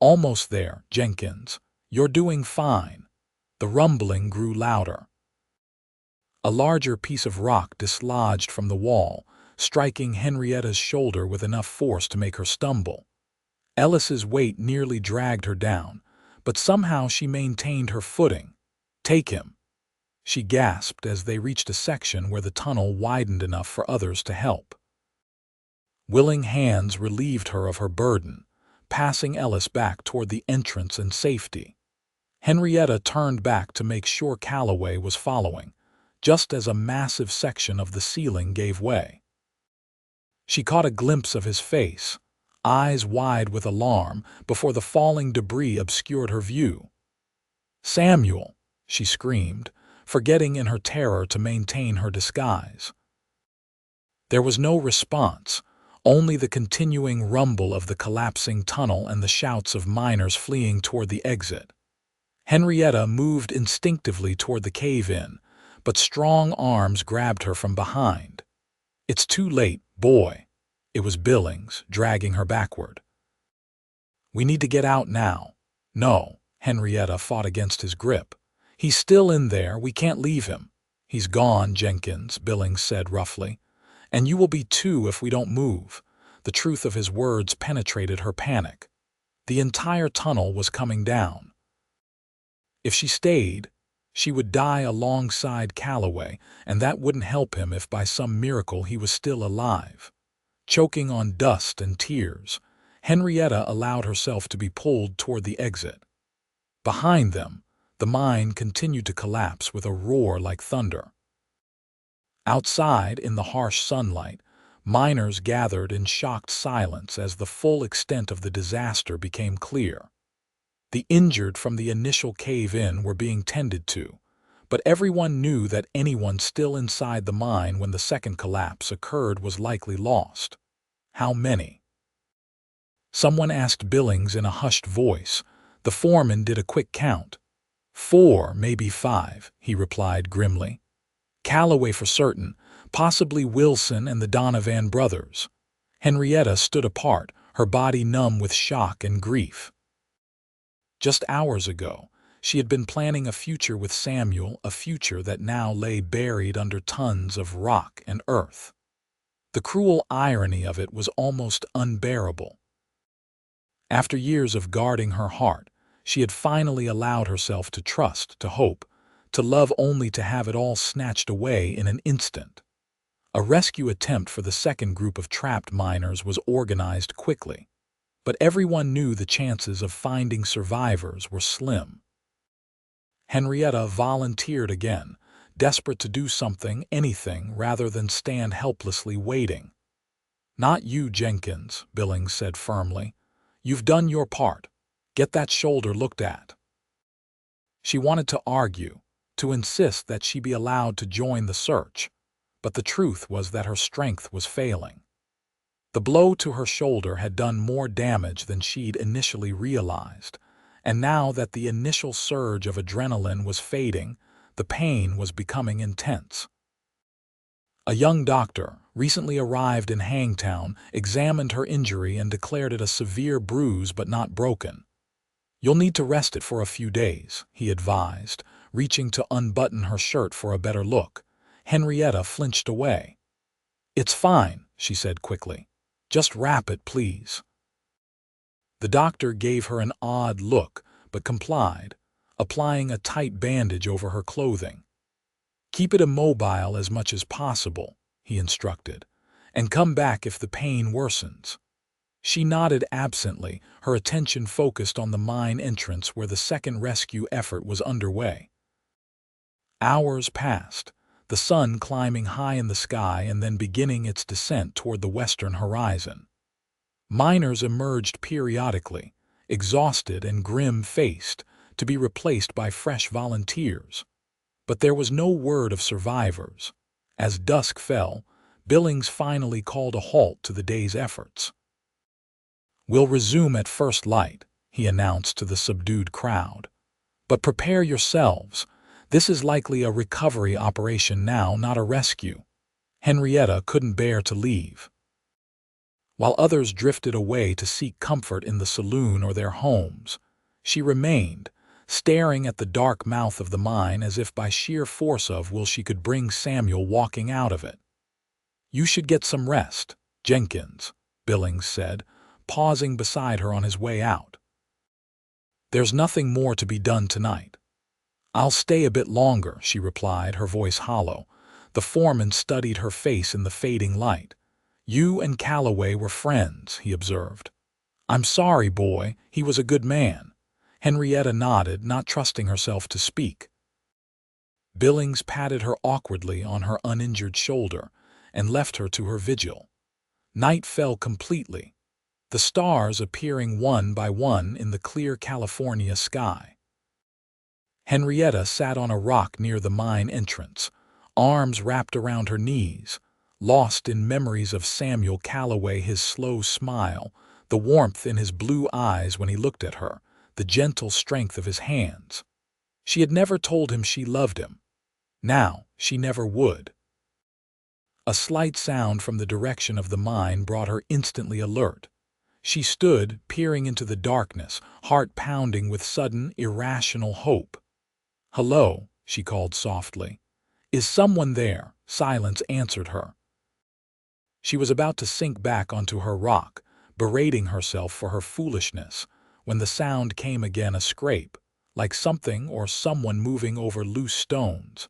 "Almost there, Jenkins. You're doing fine." The rumbling grew louder. A larger piece of rock dislodged from the wall, striking Henrietta's shoulder with enough force to make her stumble. Ellis's weight nearly dragged her down, but somehow she maintained her footing. "Take him," she gasped as they reached a section where the tunnel widened enough for others to help. Willing hands relieved her of her burden, passing Ellis back toward the entrance and safety. Henrietta turned back to make sure Calloway was following, just as a massive section of the ceiling gave way. She caught a glimpse of his face, eyes wide with alarm, before the falling debris obscured her view. "Samuel!" she screamed, forgetting in her terror to maintain her disguise. There was no response, only the continuing rumble of the collapsing tunnel and the shouts of miners fleeing toward the exit. Henrietta moved instinctively toward the cave-in, but strong arms grabbed her from behind. "It's too late, boy." It was Billings, dragging her backward. "We need to get out now." "No," Henrietta fought against his grip. "He's still in there, we can't leave him." "He's gone, Jenkins," Billings said roughly. "And you will be too if we don't move." The truth of his words penetrated her panic. The entire tunnel was coming down. If she stayed, she would die alongside Calloway, and that wouldn't help him if by some miracle he was still alive. Choking on dust and tears, Henrietta allowed herself to be pulled toward the exit. Behind them, the mine continued to collapse with a roar like thunder. Outside, in the harsh sunlight, miners gathered in shocked silence as the full extent of the disaster became clear. The injured from the initial cave-in were being tended to, but everyone knew that anyone still inside the mine when the second collapse occurred was likely lost. How many? Someone asked Billings in a hushed voice. The foreman did a quick count. 4, maybe 5, he replied grimly. Calloway for certain, possibly Wilson and the Donovan brothers. Henrietta stood apart, her body numb with shock and grief. Just hours ago, she had been planning a future with Samuel, a future that now lay buried under tons of rock and earth. The cruel irony of it was almost unbearable. After years of guarding her heart, she had finally allowed herself to trust, to hope, to love only to have it all snatched away in an instant. A rescue attempt for the second group of trapped miners was organized quickly, but everyone knew the chances of finding survivors were slim. Henrietta volunteered again, desperate to do something, anything, rather than stand helplessly waiting. "Not you, Jenkins," Billings said firmly. "You've done your part. Get that shoulder looked at." She wanted to argue, to insist that she be allowed to join the search, but the truth was that her strength was failing. The blow to her shoulder had done more damage than she'd initially realized, and now that the initial surge of adrenaline was fading, the pain was becoming intense. A young doctor, recently arrived in Hangtown, examined her injury and declared it a severe bruise but not broken. "You'll need to rest it for a few days," he advised, reaching to unbutton her shirt for a better look. Henrietta flinched away. "It's fine," she said quickly. "Just wrap it, please." The doctor gave her an odd look, but complied, applying a tight bandage over her clothing. "Keep it immobile as much as possible," he instructed, "and come back if the pain worsens." She nodded absently, her attention focused on the mine entrance where the second rescue effort was underway. Hours passed, the sun climbing high in the sky and then beginning its descent toward the western horizon. Miners emerged periodically, exhausted and grim-faced, to be replaced by fresh volunteers. But there was no word of survivors. As dusk fell, Billings finally called a halt to the day's efforts. "We'll resume at first light," he announced to the subdued crowd. "But prepare yourselves. This is likely a recovery operation now, not a rescue." Henrietta couldn't bear to leave. While others drifted away to seek comfort in the saloon or their homes, she remained, staring at the dark mouth of the mine as if by sheer force of will she could bring Samuel walking out of it. "You should get some rest, Jenkins," Billings said, pausing beside her on his way out. "There's nothing more to be done tonight." "I'll stay a bit longer," she replied, her voice hollow. The foreman studied her face in the fading light. "You and Calloway were friends," he observed. "I'm sorry, boy, he was a good man." Henrietta nodded, not trusting herself to speak. Billings patted her awkwardly on her uninjured shoulder and left her to her vigil. Night fell completely, the stars appearing one by one in the clear California sky. Henrietta sat on a rock near the mine entrance, arms wrapped around her knees, lost in memories of Samuel Calloway, his slow smile, the warmth in his blue eyes when he looked at her, the gentle strength of his hands. She had never told him she loved him. Now she never would. A slight sound from the direction of the mine brought her instantly alert. She stood, peering into the darkness, heart pounding with sudden, irrational hope. "Hello," she called softly. "Is someone there?" Silence answered her. She was about to sink back onto her rock, berating herself for her foolishness, when the sound came again, a scrape, like something or someone moving over loose stones.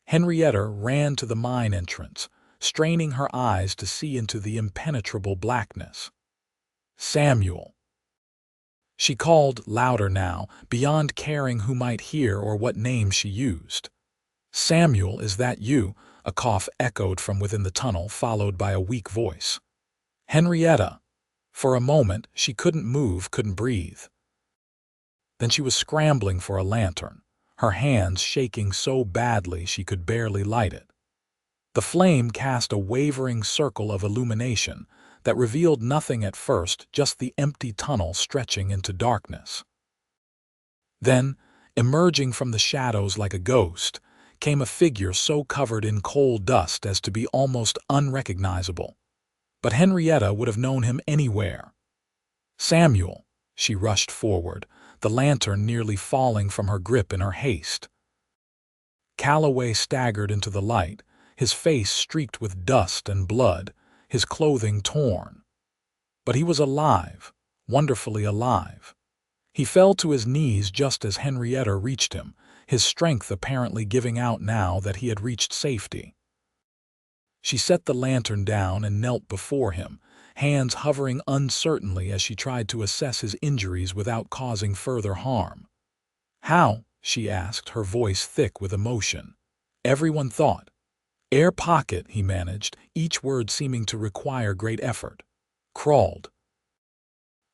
Henrietta ran to the mine entrance, straining her eyes to see into the impenetrable blackness. "Samuel!" She called, louder now, beyond caring who might hear or what name she used. "Samuel, is that you?" A cough echoed from within the tunnel, followed by a weak voice. Henrietta. For a moment, she couldn't move, couldn't breathe. Then she was scrambling for a lantern, her hands shaking so badly she could barely light it. The flame cast a wavering circle of illumination that revealed nothing at first, just the empty tunnel stretching into darkness. Then, emerging from the shadows like a ghost, came a figure so covered in coal dust as to be almost unrecognizable. But Henrietta would have known him anywhere. Samuel. She rushed forward, the lantern nearly falling from her grip in her haste. Calloway staggered into the light, his face streaked with dust and blood, his clothing torn. But he was alive, wonderfully alive. He fell to his knees just as Henrietta reached him, his strength apparently giving out now that he had reached safety. She set the lantern down and knelt before him, hands hovering uncertainly as she tried to assess his injuries without causing further harm. "How?" she asked, her voice thick with emotion. "Everyone thought." "Air pocket," he managed, each word seeming to require great effort. "Crawled.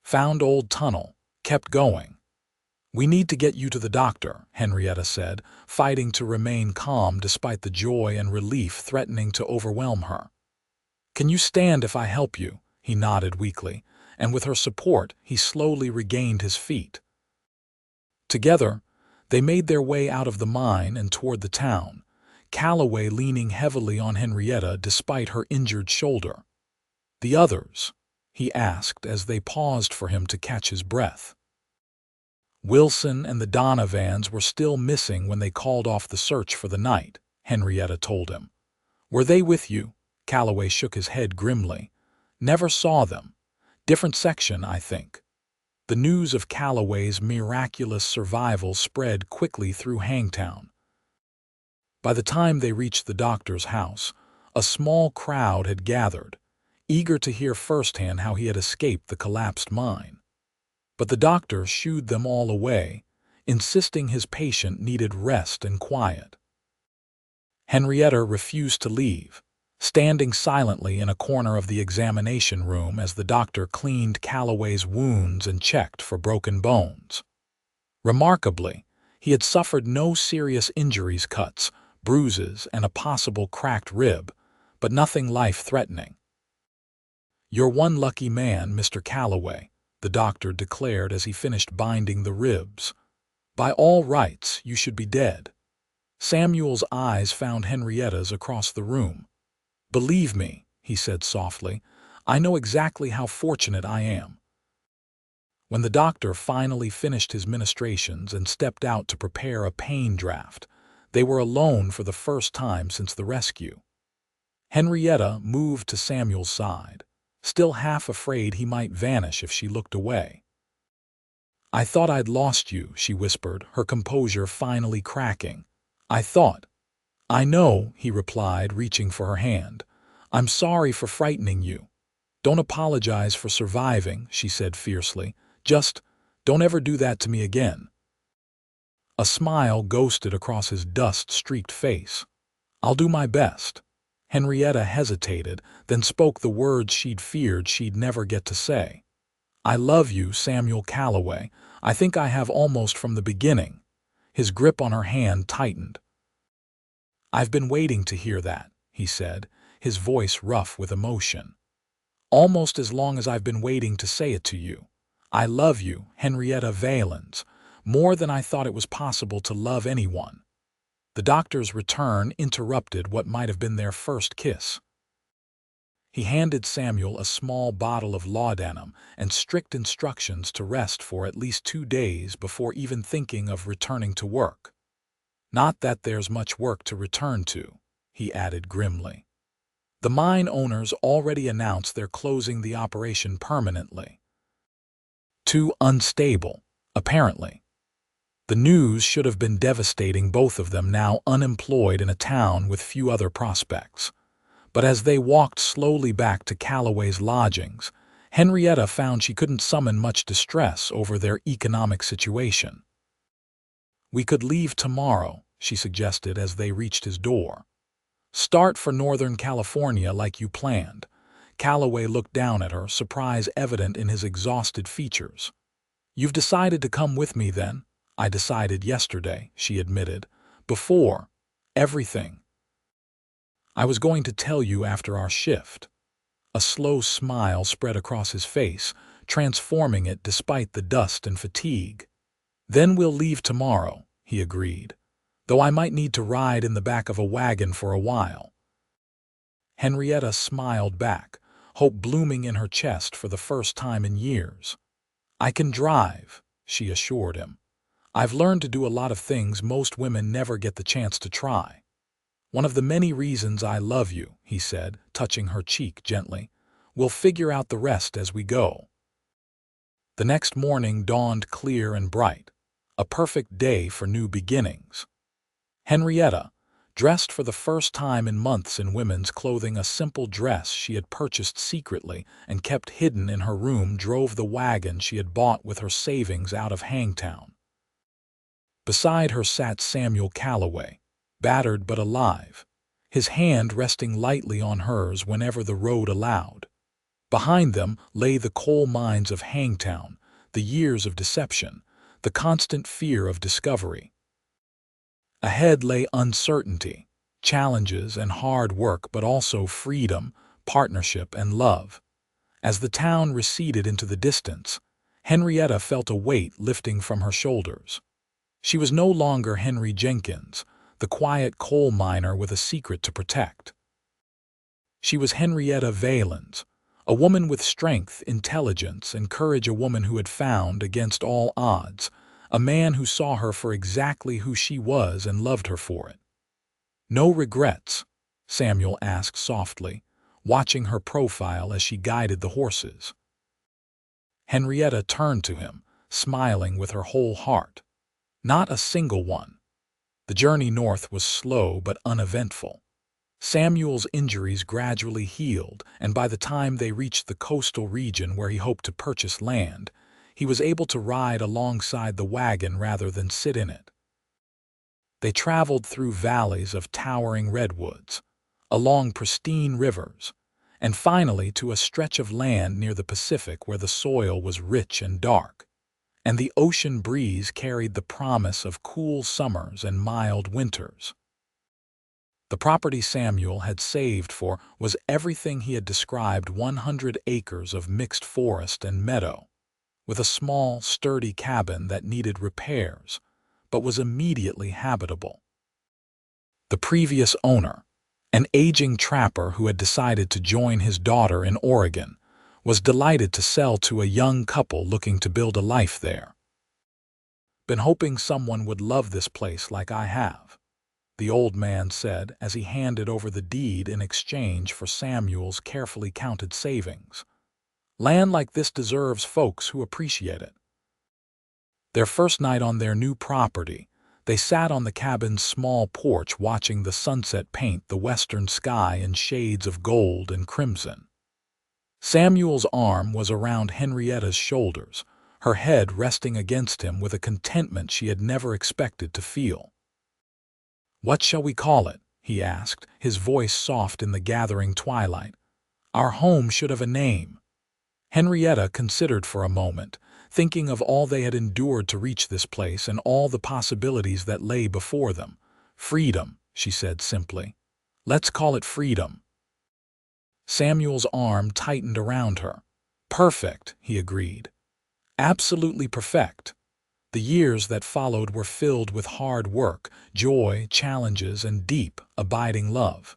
Found old tunnel. Kept going." "We need to get you to the doctor," Henrietta said, fighting to remain calm despite the joy and relief threatening to overwhelm her. "Can you stand if I help you?" He nodded weakly, and with her support, he slowly regained his feet. Together, they made their way out of the mine and toward the town, Calloway leaning heavily on Henrietta despite her injured shoulder. "The others?" he asked as they paused for him to catch his breath. "Wilson and the Donovans were still missing when they called off the search for the night," Henrietta told him. "Were they with you?" Calloway shook his head grimly. "Never saw them. Different section, I think." The news of Calloway's miraculous survival spread quickly through Hangtown. By the time they reached the doctor's house, a small crowd had gathered, eager to hear firsthand how he had escaped the collapsed mine. But the doctor shooed them all away, insisting his patient needed rest and quiet. Henrietta refused to leave, standing silently in a corner of the examination room as the doctor cleaned Calloway's wounds and checked for broken bones. Remarkably, he had suffered no serious injuries, cuts, bruises, and a possible cracked rib, but nothing life-threatening. "You're one lucky man, Mr. Calloway," the doctor declared as he finished binding the ribs. "By all rights, you should be dead." Samuel's eyes found Henrietta's across the room. "Believe me," he said softly, "I know exactly how fortunate I am." When the doctor finally finished his ministrations and stepped out to prepare a pain draft, they were alone for the first time since the rescue. Henrietta moved to Samuel's side, still half afraid he might vanish if she looked away. "I thought I'd lost you," she whispered, her composure finally cracking. "I thought—" "I know," he replied, reaching for her hand. "I'm sorry for frightening you." "Don't apologize for surviving," she said fiercely. "Just don't ever do that to me again." A smile ghosted across his dust-streaked face. "I'll do my best." Henrietta hesitated, then spoke the words she'd feared she'd never get to say. "I love you, Samuel Calloway. I think I have almost from the beginning." His grip on her hand tightened. "I've been waiting to hear that," he said, his voice rough with emotion. "Almost as long as I've been waiting to say it to you. I love you, Henrietta Valens, more than I thought it was possible to love anyone." The doctor's return interrupted what might have been their first kiss. He handed Samuel a small bottle of laudanum and strict instructions to rest for at least 2 days before even thinking of returning to work. "Not that there's much work to return to," he added grimly. "The mine owners already announced they're closing the operation permanently. Too unstable, apparently." The news should have been devastating, both of them now unemployed in a town with few other prospects. But as they walked slowly back to Calloway's lodgings, Henrietta found she couldn't summon much distress over their economic situation. "We could leave tomorrow," she suggested as they reached his door. Start for Northern California like you planned. Calloway looked down at her, surprise evident in his exhausted features. You've decided to come with me then? I decided yesterday, she admitted. Before everything. I was going to tell you after our shift. A slow smile spread across his face, transforming it despite the dust and fatigue. Then we'll leave tomorrow, he agreed, though I might need to ride in the back of a wagon for a while. Henrietta smiled back, hope blooming in her chest for the first time in years. I can drive, she assured him. I've learned to do a lot of things most women never get the chance to try. One of the many reasons I love you, he said, touching her cheek gently. We'll figure out the rest as we go. The next morning dawned clear and bright, a perfect day for new beginnings. Henrietta, dressed for the first time in months in women's clothing, a simple dress she had purchased secretly and kept hidden in her room, drove the wagon she had bought with her savings out of Hangtown. Beside her sat Samuel Calloway, battered but alive, his hand resting lightly on hers whenever the road allowed. Behind them lay the coal mines of Hangtown, the years of deception, the constant fear of discovery. Ahead lay uncertainty, challenges and hard work, but also freedom, partnership, and love. As the town receded into the distance, Henrietta felt a weight lifting from her shoulders. She was no longer Henry Jenkins, the quiet coal miner with a secret to protect. She was Henrietta Valens, a woman with strength, intelligence, and courage, a woman who had found, against all odds, a man who saw her for exactly who she was and loved her for it. No regrets? Samuel asked softly, watching her profile as she guided the horses. Henrietta turned to him, smiling with her whole heart. Not a single one. The journey north was slow but uneventful. Samuel's injuries gradually healed, and by the time they reached the coastal region where he hoped to purchase land, he was able to ride alongside the wagon rather than sit in it. They traveled through valleys of towering redwoods, along pristine rivers, and finally to a stretch of land near the Pacific where the soil was rich and dark, and the ocean breeze carried the promise of cool summers and mild winters. The property Samuel had saved for was everything he had described: 100 acres of mixed forest and meadow, with a small, sturdy cabin that needed repairs, but was immediately habitable. The previous owner, an aging trapper who had decided to join his daughter in Oregon, was delighted to sell to a young couple looking to build a life there. Been hoping someone would love this place like I have, the old man said as he handed over the deed in exchange for Samuel's carefully counted savings. Land like this deserves folks who appreciate it. Their first night on their new property, they sat on the cabin's small porch watching the sunset paint the western sky in shades of gold and crimson. Samuel's arm was around Henrietta's shoulders, her head resting against him with a contentment she had never expected to feel. "What shall we call it?" he asked, his voice soft in the gathering twilight. "Our home should have a name." Henrietta considered for a moment, thinking of all they had endured to reach this place and all the possibilities that lay before them. "Freedom," she said simply. "Let's call it Freedom." Samuel's arm tightened around her. "Perfect," he agreed. "Absolutely perfect." The years that followed were filled with hard work, joy, challenges, and deep, abiding love.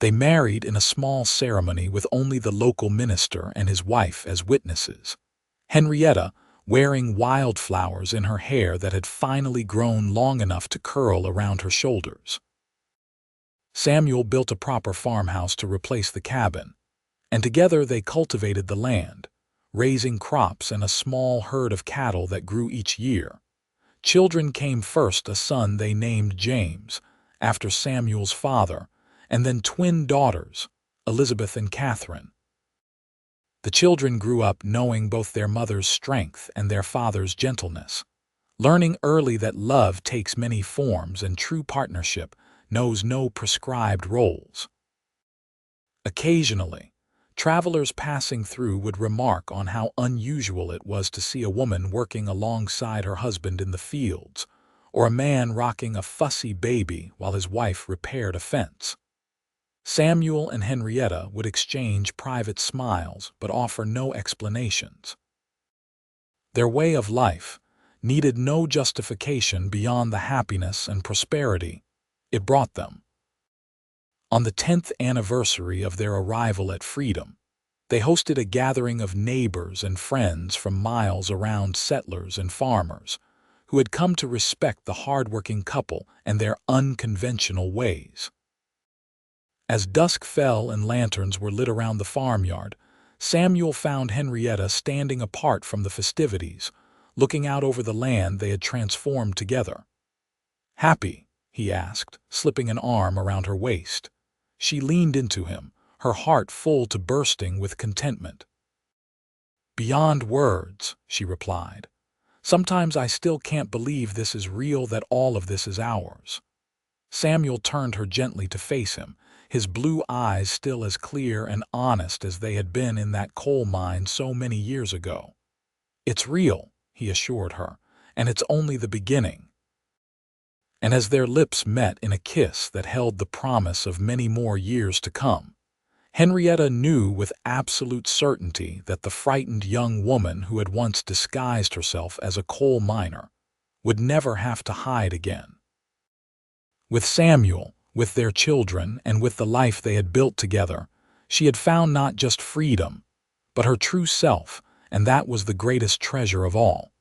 They married in a small ceremony with only the local minister and his wife as witnesses. Henrietta, wearing wildflowers in her hair that had finally grown long enough to curl around her shoulders. Samuel built a proper farmhouse to replace the cabin, and together they cultivated the land, raising crops and a small herd of cattle that grew each year. Children came first, a son they named James, after Samuel's father, and then twin daughters, Elizabeth and Catherine. The children grew up knowing both their mother's strength and their father's gentleness, learning early that love takes many forms and true partnership knows no prescribed roles. Occasionally, travelers passing through would remark on how unusual it was to see a woman working alongside her husband in the fields, or a man rocking a fussy baby while his wife repaired a fence. Samuel and Henrietta would exchange private smiles but offer no explanations. Their way of life needed no justification beyond the happiness and prosperity it brought them. On the 10th anniversary of their arrival at freedom, they hosted a gathering of neighbors and friends from miles around, settlers and farmers, who had come to respect the hardworking couple and their unconventional ways. As dusk fell and lanterns were lit around the farmyard, Samuel found Henrietta standing apart from the festivities, looking out over the land they had transformed together. "Happy?" he asked, slipping an arm around her waist. She leaned into him, her heart full to bursting with contentment. "Beyond words," she replied. "Sometimes I still can't believe this is real, that all of this is ours." Samuel turned her gently to face him, his blue eyes still as clear and honest as they had been in that coal mine so many years ago. "It's real," he assured her, "and it's only the beginning." And as their lips met in a kiss that held the promise of many more years to come, Henrietta knew with absolute certainty that the frightened young woman who had once disguised herself as a coal miner would never have to hide again. With Samuel, with their children, and with the life they had built together, she had found not just freedom, but her true self, and that was the greatest treasure of all.